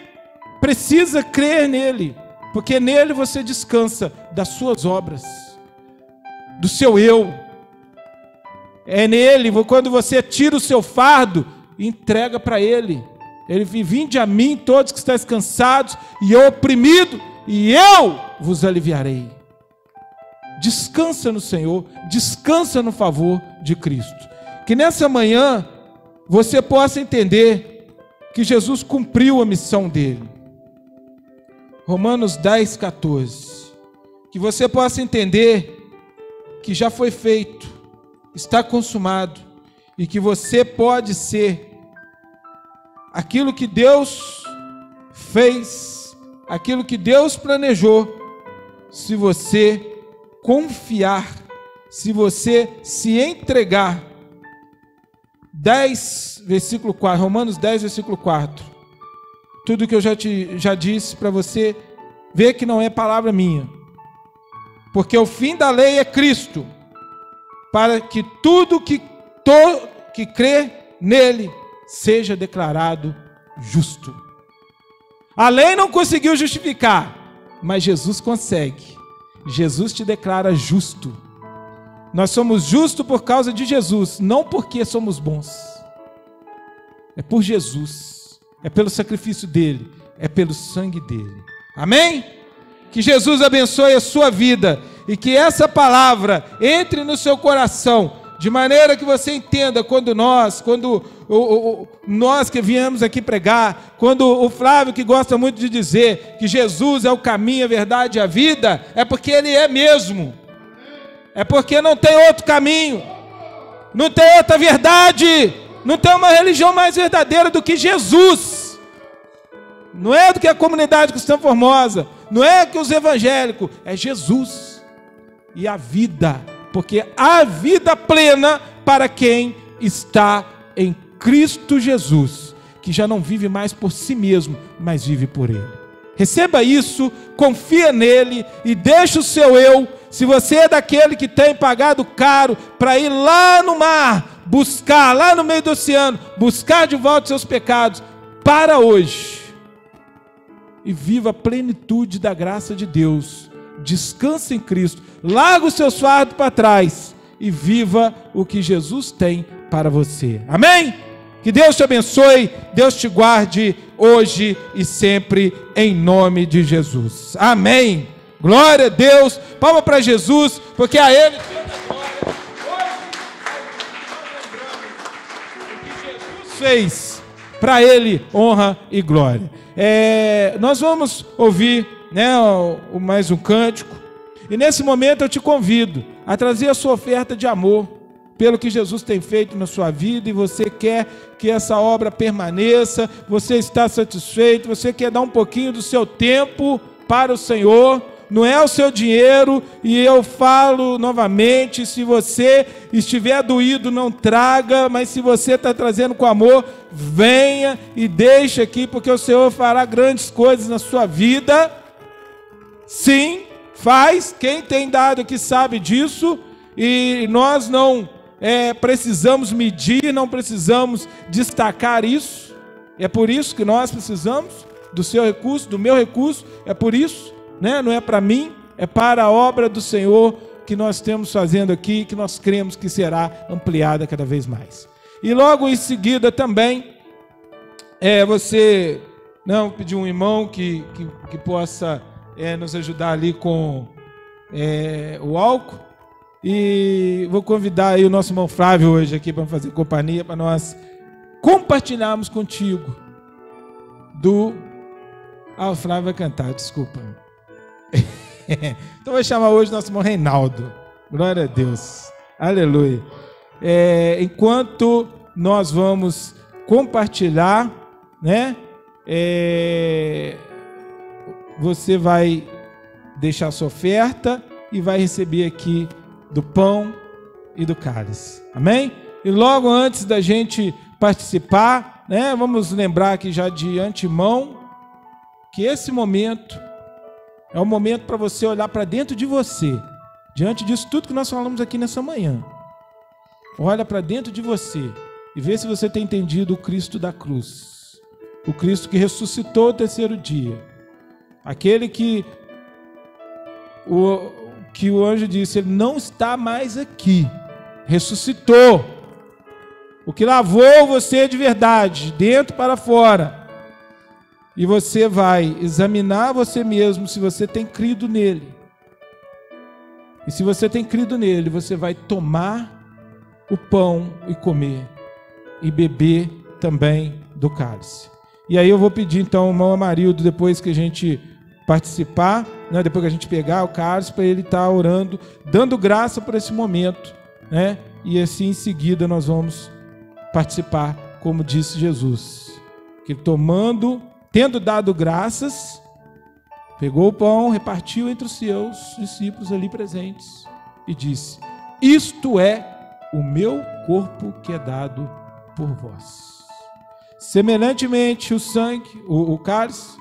precisa crer nele. Porque nele você descansa das suas obras, do seu eu. É nele, quando você tira o seu fardo e entrega para ele. Ele diz: vinde a mim todos que estáis cansados e oprimidos, e eu vos aliviarei. descansa no Senhor, descansa no favor de Cristo. Que nessa manhã você possa entender que Jesus cumpriu a missão dele. Romanos 10, 14. Que você possa entender que já foi feito, está consumado, e que você pode ser aquilo que Deus fez, aquilo que Deus planejou, se você confiar, se você se entregar. 10, versículo 4, Romanos 10, versículo 4. Tudo que eu já disse para você ver que não é palavra minha. Porque o fim da lei é Cristo, para que tudo que crê nele seja declarado justo. A lei não conseguiu justificar, mas Jesus consegue. Jesus te declara justo. Nós somos justos por causa de Jesus, não porque somos bons. É por Jesus, é pelo sacrifício dele, é pelo sangue dele. Amém? Que Jesus abençoe a sua vida e que essa palavra entre no seu coração, de maneira que você entenda quando nós que viemos aqui pregar, quando o Flávio, que gosta muito de dizer que Jesus é o caminho, a verdade e a vida, é porque ele é mesmo. É porque não tem outro caminho, não tem outra verdade, não tem uma religião mais verdadeira do que Jesus. Não é do que a comunidade cristã formosa, não é que os evangélicos, é Jesus e a vida, porque há vida plena para quem está em Cristo Jesus, que já não vive mais por si mesmo, mas vive por Ele. Receba isso, confia nele e deixa o seu eu. Se você é daquele que tem pagado caro para ir lá no mar, buscar, lá no meio do oceano, buscar de volta os seus pecados, para hoje e viva a plenitude da graça de Deus. Descansa em Cristo, larga os seus fardos para trás e viva o que Jesus tem para você. Amém? Que Deus te abençoe, Deus te guarde hoje e sempre, em nome de Jesus. Amém. Glória a Deus. Palma para Jesus, porque a Ele toda a glória. Hoje, o que Jesus fez, para Ele honra e glória. Nós vamos ouvir, mais um cântico, e nesse momento eu te convido a trazer a sua oferta de amor pelo que Jesus tem feito na sua vida, e você quer que essa obra permaneça, você está satisfeito, você quer dar um pouquinho do seu tempo para o Senhor, não é o seu dinheiro, e eu falo novamente, se você estiver doído, não traga, mas se você está trazendo com amor, venha e deixe aqui, porque o Senhor fará grandes coisas na sua vida. Sim, faz, quem tem dado aqui sabe disso, e nós não precisamos medir, não precisamos destacar isso. É por isso que nós precisamos do seu recurso, do meu recurso, é por isso, não é para mim, é para a obra do Senhor que nós estamos fazendo aqui, que nós cremos que será ampliada cada vez mais. E logo em seguida também, você pedir um irmão que possa nos ajudar ali com o álcool. E vou convidar aí o nosso irmão Flávio hoje aqui para fazer companhia, para nós compartilharmos contigo o Flávio vai cantar, desculpa. Então vou chamar hoje o nosso irmão Reinaldo. Glória a Deus. Aleluia. Enquanto nós vamos compartilhar, você vai deixar sua oferta e vai receber aqui do pão e do cálice. Amém? E logo antes da gente participar, vamos lembrar aqui já de antemão que esse momento é um momento para você olhar para dentro de você. Diante disso tudo que nós falamos aqui nessa manhã, olha para dentro de você e vê se você tem entendido o Cristo da cruz, o Cristo que ressuscitou no terceiro dia, aquele que o anjo disse, ele não está mais aqui, ressuscitou, o que lavou você de verdade, de dentro para fora, e você vai examinar você mesmo se você tem crido nele, E se você tem crido nele, você vai tomar o pão e comer, e beber também do cálice. E aí eu vou pedir então ao irmão Amarildo, depois que a gente participar, né, depois que a gente pegar o cálice, para ele estar orando, dando graça por esse momento, né? E assim em seguida nós vamos participar, como disse Jesus, que tomando, tendo dado graças, pegou o pão, repartiu entre os seus discípulos ali presentes e disse: isto é o meu corpo que é dado por vós. Semelhantemente o sangue, o cálice,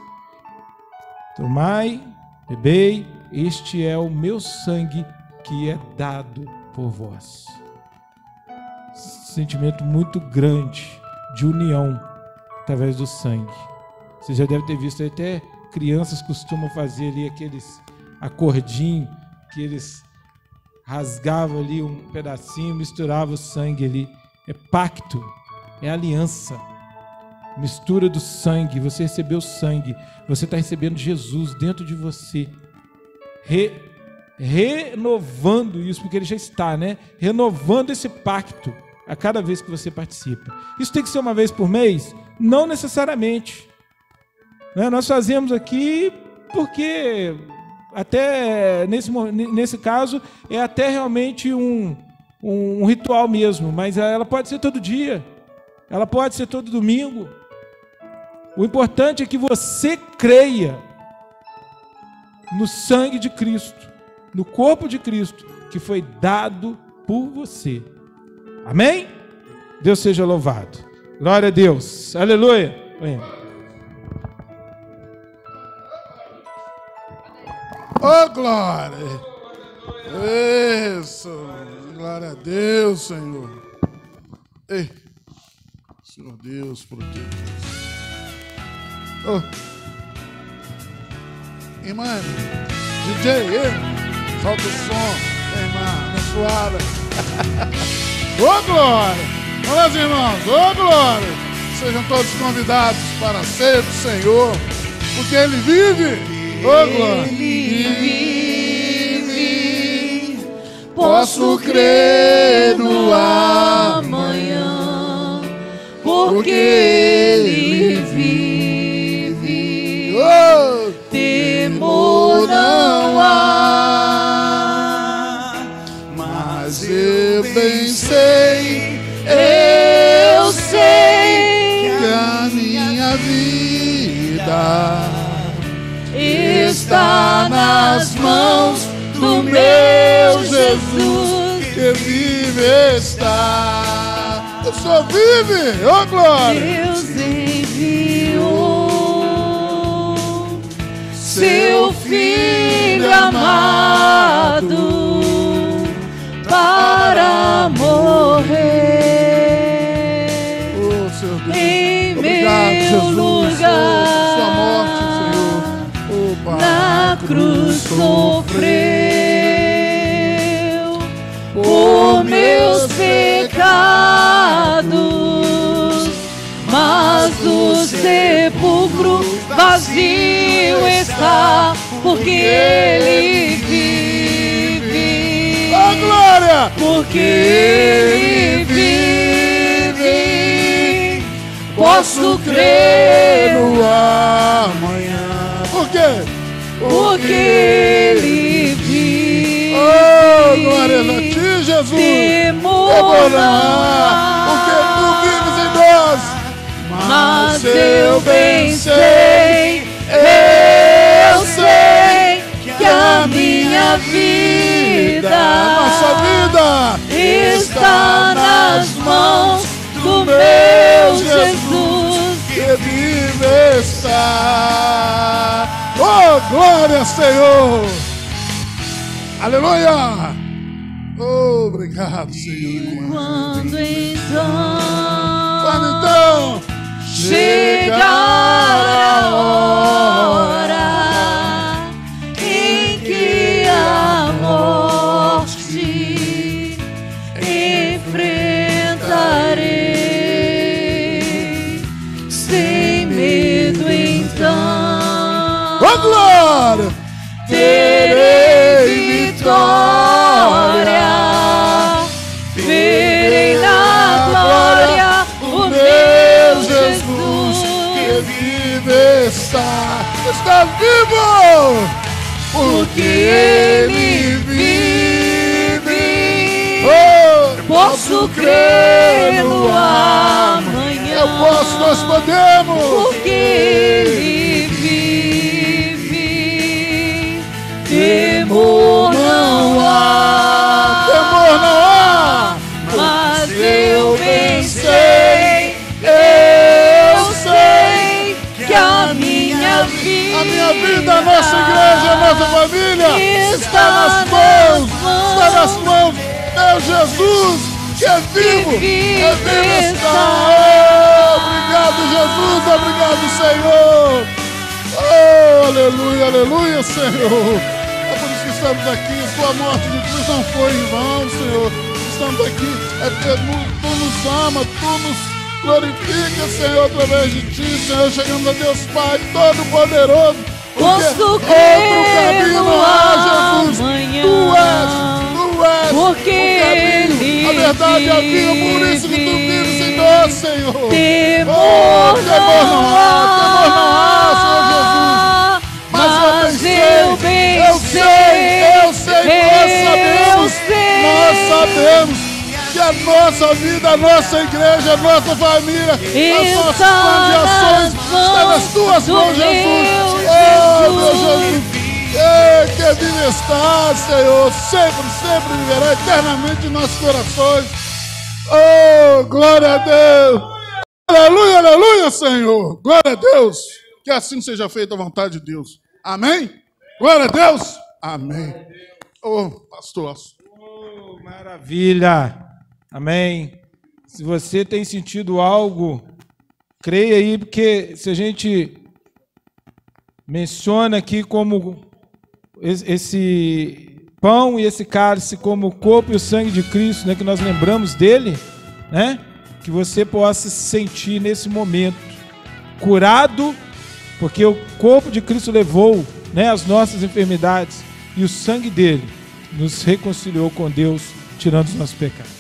tomai, bebei, este é o meu sangue que é dado por vós. Sentimento muito grande de união através do sangue. Você já deve ter visto, até crianças costumam fazer ali aqueles acordinhos que eles rasgavam ali um pedacinho, misturavam o sangue ali. É pacto, é aliança. Mistura do sangue, você recebeu sangue, você está recebendo Jesus dentro de você, renovando isso, porque ele já está, né? Renovando esse pacto a cada vez que você participa. Isso tem que ser uma vez por mês? Não necessariamente, né? Nós fazemos aqui porque até nesse caso é até realmente um ritual mesmo, mas ela pode ser todo dia, ela pode ser todo domingo. O importante é que você creia no sangue de Cristo, no corpo de Cristo, que foi dado por você. Amém? Deus seja louvado. Glória a Deus. Aleluia. Oh, glória. Isso. Glória a Deus, Senhor. Ei, Senhor Deus, por Deus. Oh. Irmã, DJ, solta o som, irmã, abençoada. Ô, glória! Olha os irmãos, ô, glória! Sejam todos convidados para a ceia do Senhor, porque Ele vive, ô, glória! Ele vive, posso crer no amanhã, porque Ele vive. Temor não há, Mas eu bem sei que a minha vida está nas mãos do meu Jesus. que vive está. O Senhor vive, ô, glória! Deus enviou seu Filho amado para morrer Oh, Senhor Deus. em Obrigado, meu Jesus, lugar. Sua morte, Senhor. Oh, Pai. Na cruz sofreu por meus pecados, mas o sepulcro vazio está, porque Ele vive. Oh, glória! Porque Ele vive, posso crer No amanhã. Por quê? porque Ele vive. Oh, glória a ti, Jesus. Temor não há, Porque tu vives em nós. mas eu bem sei que a minha vida Nossa vida está nas mãos do meu Jesus. que vive está. Oh, glória, Senhor. Aleluia. Oh, obrigado, Senhor. Quando então Chegar a hora em que a morte enfrentarei sem medo, então oh, glória, terei vitória. porque Ele vive. Posso crer no amanhã. Eu posso, nós podemos. Porque Ele vive. Temor não há. Temor não há. Mas eu bem sei, que a minha vida, a nossa igreja, a nossa família está nas mãos, meu Jesus, que é vivo está. Obrigado, Jesus, obrigado, Senhor. Aleluia, aleluia, Senhor. É por isso que estamos aqui. Sua morte de cruz não foi em vão, Senhor. Estamos aqui, é porque Tu nos ama, Tu nos glorifica, Senhor, através de Ti, Senhor. Chegamos a Deus Pai Todo-Poderoso. Posso Outro crer caminho no não há, Jesus. amanhã. Tu és Porque o caminho, a verdade e a vida. Por isso que Tu vives em nós, Senhor. Temor Temor não há, Senhor Jesus. Mas eu sei, nós sabemos que a nossa vida, a nossa igreja, a nossa família, as nossas plantações estão nas Tuas mãos, Jesus. Meu Jesus, que vive está, Senhor, sempre viverá eternamente em nossos corações. Glória a Deus. Aleluia, aleluia, Senhor. Glória a Deus. Que assim seja feita a vontade de Deus. Amém? Glória a Deus. Amém. Pastor. Maravilha. Amém. Se você tem sentido algo, creia aí, porque se a gente menciona aqui como esse pão e esse cálice como o corpo e o sangue de Cristo, né, que nós lembramos dele, né, que você possa se sentir nesse momento curado, porque o corpo de Cristo levou, né, as nossas enfermidades e o sangue dele nos reconciliou com Deus, tirando os nossos pecados.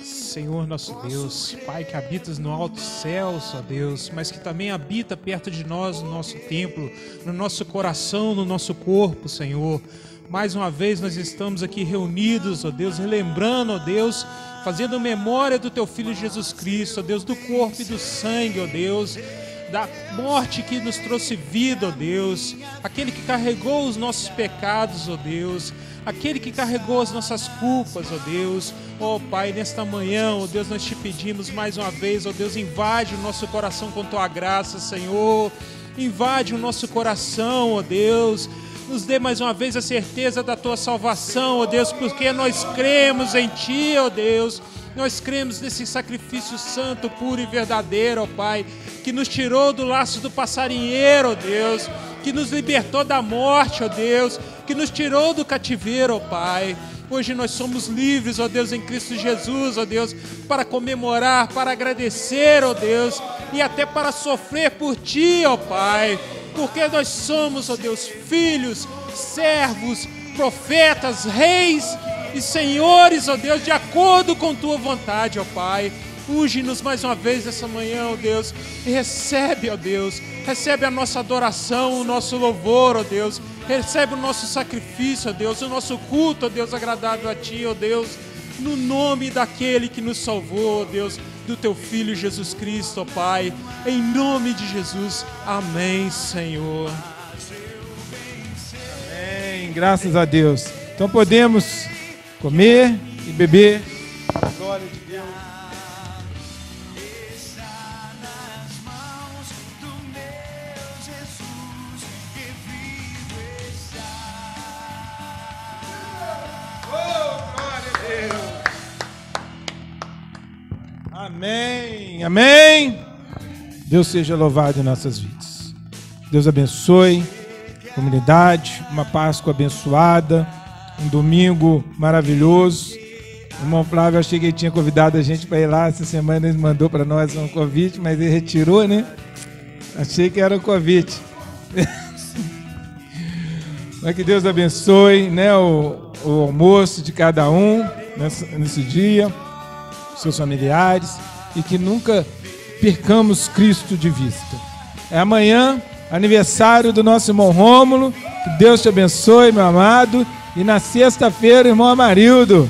Senhor nosso Deus, Pai que habitas no alto céu, ó Deus, mas que também habita perto de nós, no nosso templo, no nosso coração, no nosso corpo, Senhor. Mais uma vez nós estamos aqui reunidos, ó Deus, relembrando, ó Deus, fazendo memória do Teu Filho Jesus Cristo, ó Deus, do corpo e do sangue, ó Deus, da morte que nos trouxe vida, ó Deus, aquele que carregou os nossos pecados, ó Deus, aquele que carregou as nossas culpas, ó Deus. Ó Pai, nesta manhã, ó Deus, nós te pedimos mais uma vez, ó Deus, invade o nosso coração com Tua graça, Senhor. Invade o nosso coração, ó Deus. Nos dê mais uma vez a certeza da Tua salvação, ó Deus, porque nós cremos em Ti, ó Deus. Nós cremos nesse sacrifício santo, puro e verdadeiro, ó Pai, que nos tirou do laço do passarinheiro, ó Deus, que nos libertou da morte, ó Deus, que nos tirou do cativeiro, ó Pai. Hoje nós somos livres, ó Deus, em Cristo Jesus, ó Deus, para comemorar, para agradecer, ó Deus, e até para sofrer por Ti, ó Pai, porque nós somos, ó Deus, filhos, servos, profetas, reis e senhores, ó Deus, de acordo com Tua vontade, ó Pai. Unge-nos mais uma vez essa manhã, ó Deus, e recebe, ó Deus, recebe a nossa adoração, o nosso louvor, ó Deus, recebe o nosso sacrifício, ó Deus, o nosso culto, ó Deus, agradável a Ti, ó Deus, no nome daquele que nos salvou, ó Deus, do Teu Filho Jesus Cristo, ó Pai, em nome de Jesus, amém, Senhor. Amém, graças a Deus. Então podemos comer e beber. Glória de Deus. Amém, amém. Deus seja louvado em nossas vidas. Deus abençoe a comunidade, uma Páscoa abençoada, um domingo maravilhoso. O irmão Flávio, achei que ele tinha convidado a gente para ir lá essa semana, ele mandou para nós um convite, mas ele retirou, né? Achei que era um convite. Mas que Deus abençoe, né, o almoço de cada um nesse dia, seus familiares, e que nunca percamos Cristo de vista. É amanhã, aniversário do nosso irmão Rômulo. Que Deus te abençoe, meu amado. E na sexta-feira, irmão Amarildo.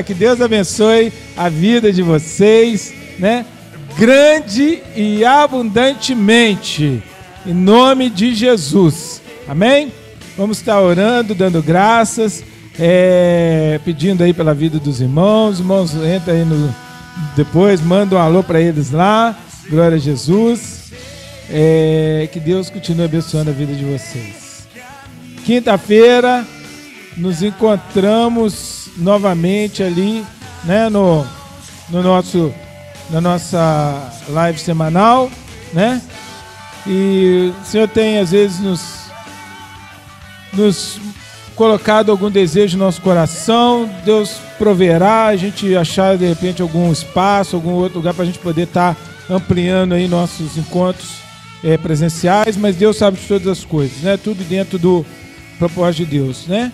Que Deus abençoe a vida de vocês, né? Grande e abundantemente, em nome de Jesus. Amém? Vamos estar orando, dando graças, pedindo aí pela vida dos irmãos. Os irmãos entram aí depois, mandam um alô para eles lá. Glória a Jesus. Que Deus continue abençoando a vida de vocês. Quinta-feira nos encontramos novamente ali, né, na nossa live semanal, né? E o Senhor tem às vezes nos colocado algum desejo no nosso coração. Deus proverá, a gente achar de repente algum espaço, algum outro lugar para a gente poder estar ampliando aí nossos encontros presenciais, mas Deus sabe de todas as coisas, né? Tudo dentro do propósito de Deus, né?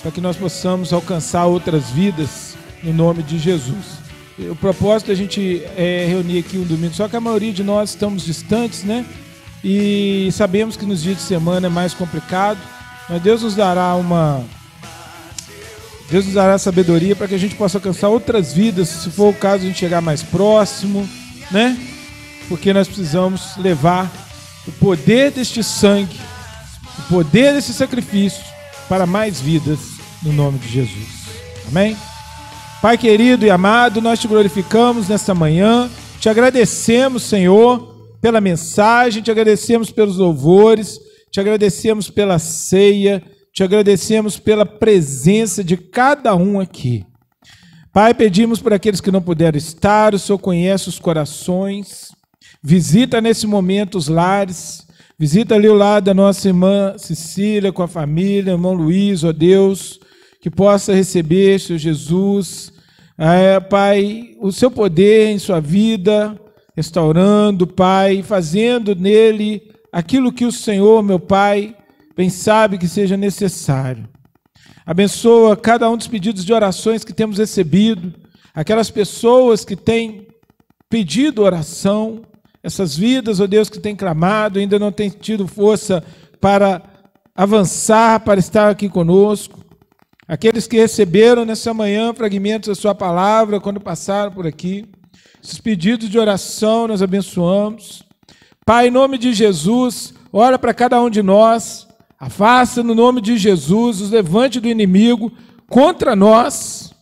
Para que nós possamos alcançar outras vidas no nome de Jesus. O propósito é a gente reunir aqui um domingo, só que a maioria de nós estamos distantes, né? E sabemos que nos dias de semana é mais complicado, mas Deus nos dará sabedoria para que a gente possa alcançar outras vidas, se for o caso, a gente chegar mais próximo, né? Porque nós precisamos levar o poder deste sangue, o poder desse sacrifício para mais vidas no nome de Jesus. Amém? Pai querido e amado, nós te glorificamos nesta manhã, te agradecemos, Senhor, pela mensagem, te agradecemos pelos louvores, te agradecemos pela ceia, te agradecemos pela presença de cada um aqui. Pai, pedimos por aqueles que não puderam estar, o Senhor conhece os corações, visita nesse momento os lares, visita ali o lado da nossa irmã Cecília com a família, irmão Luiz, ó Deus, que possa receber, Senhor Jesus, Pai, o seu poder em sua vida, restaurando, Pai, fazendo nele aquilo que o Senhor, meu Pai, bem sabe que seja necessário. Abençoa cada um dos pedidos de orações que temos recebido, aquelas pessoas que têm pedido oração, essas vidas, ó Deus, que têm clamado, ainda não têm tido força para avançar, para estar aqui conosco. Aqueles que receberam nessa manhã fragmentos da sua palavra quando passaram por aqui. Esses pedidos de oração nós abençoamos. Pai, em nome de Jesus, ora para cada um de nós, afasta no nome de Jesus os levantes do inimigo contra nós,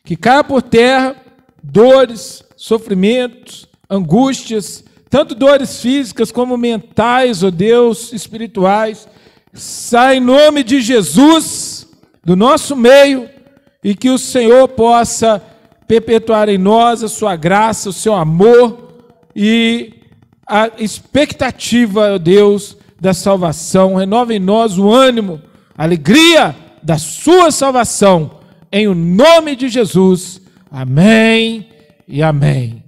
que caia por terra dores, sofrimentos, angústias, tanto dores físicas como mentais, ó Deus, espirituais. Sai em nome de Jesus do nosso meio e que o Senhor possa perpetuar em nós a sua graça, o seu amor e a expectativa, ó Deus, da salvação. Renova em nós o ânimo, a alegria da sua salvação, em o nome de Jesus. Amém e amém.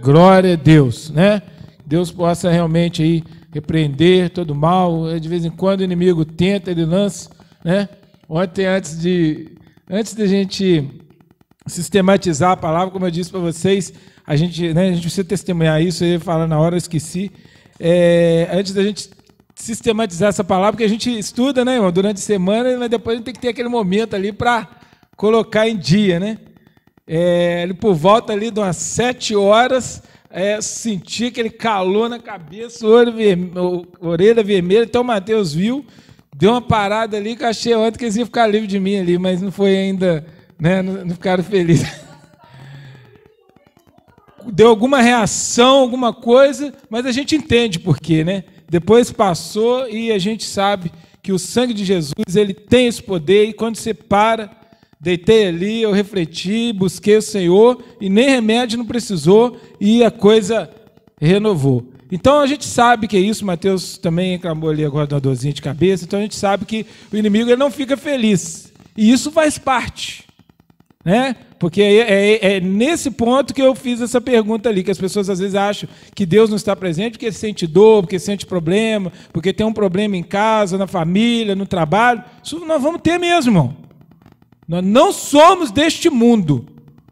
Glória a Deus, né? Deus possa realmente aí repreender todo mal. De vez em quando o inimigo tenta, ele lança, né? Ontem, antes de a gente sistematizar a palavra, como eu disse para vocês, a gente precisa testemunhar isso, eu ia falar na hora, eu esqueci. Antes da gente sistematizar essa palavra, porque a gente estuda, né, irmão, durante a semana, mas depois a gente tem que ter aquele momento ali para colocar em dia, né? Por volta ali de umas 7 horas, senti aquele calor na cabeça, orelha vermelha, então o Mateus viu, deu uma parada ali que eu achei ontem que eles iam ficar livres de mim ali, mas não foi ainda, né? Não ficaram felizes. Deu alguma reação, alguma coisa, mas a gente entende por quê, né? Depois passou e a gente sabe que o sangue de Jesus, ele tem esse poder, e quando você para, deitei ali, eu refleti, busquei o Senhor, e nem remédio não precisou, e a coisa renovou. Então a gente sabe que é isso, Mateus também reclamou ali agora de uma dorzinha de cabeça, então a gente sabe que o inimigo ele não fica feliz, e isso faz parte, né? Porque é nesse ponto que eu fiz essa pergunta ali, que as pessoas às vezes acham que Deus não está presente porque sente dor, porque sente problema, porque tem um problema em casa, na família, no trabalho. Isso nós vamos ter mesmo, irmão. Nós não somos deste mundo.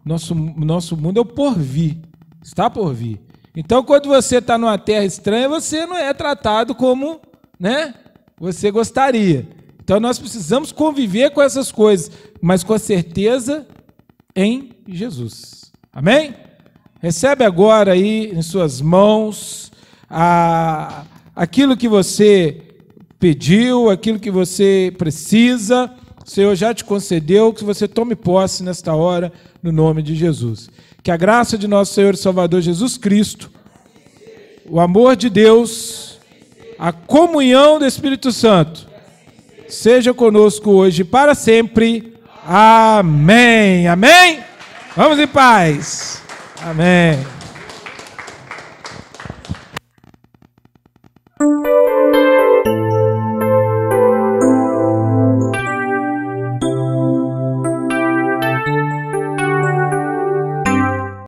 Nosso mundo é o porvir, está por vir. Então, quando você está numa terra estranha, você não é tratado como, né, você gostaria. Então, nós precisamos conviver com essas coisas, mas com a certeza em Jesus. Amém? Recebe agora aí em suas mãos aquilo que você pediu, aquilo que você precisa. O Senhor já te concedeu, que você tome posse nesta hora, no nome de Jesus. Que a graça de nosso Senhor e Salvador Jesus Cristo, o amor de Deus, a comunhão do Espírito Santo, seja conosco hoje e para sempre. Amém. Amém? Vamos em paz. Amém.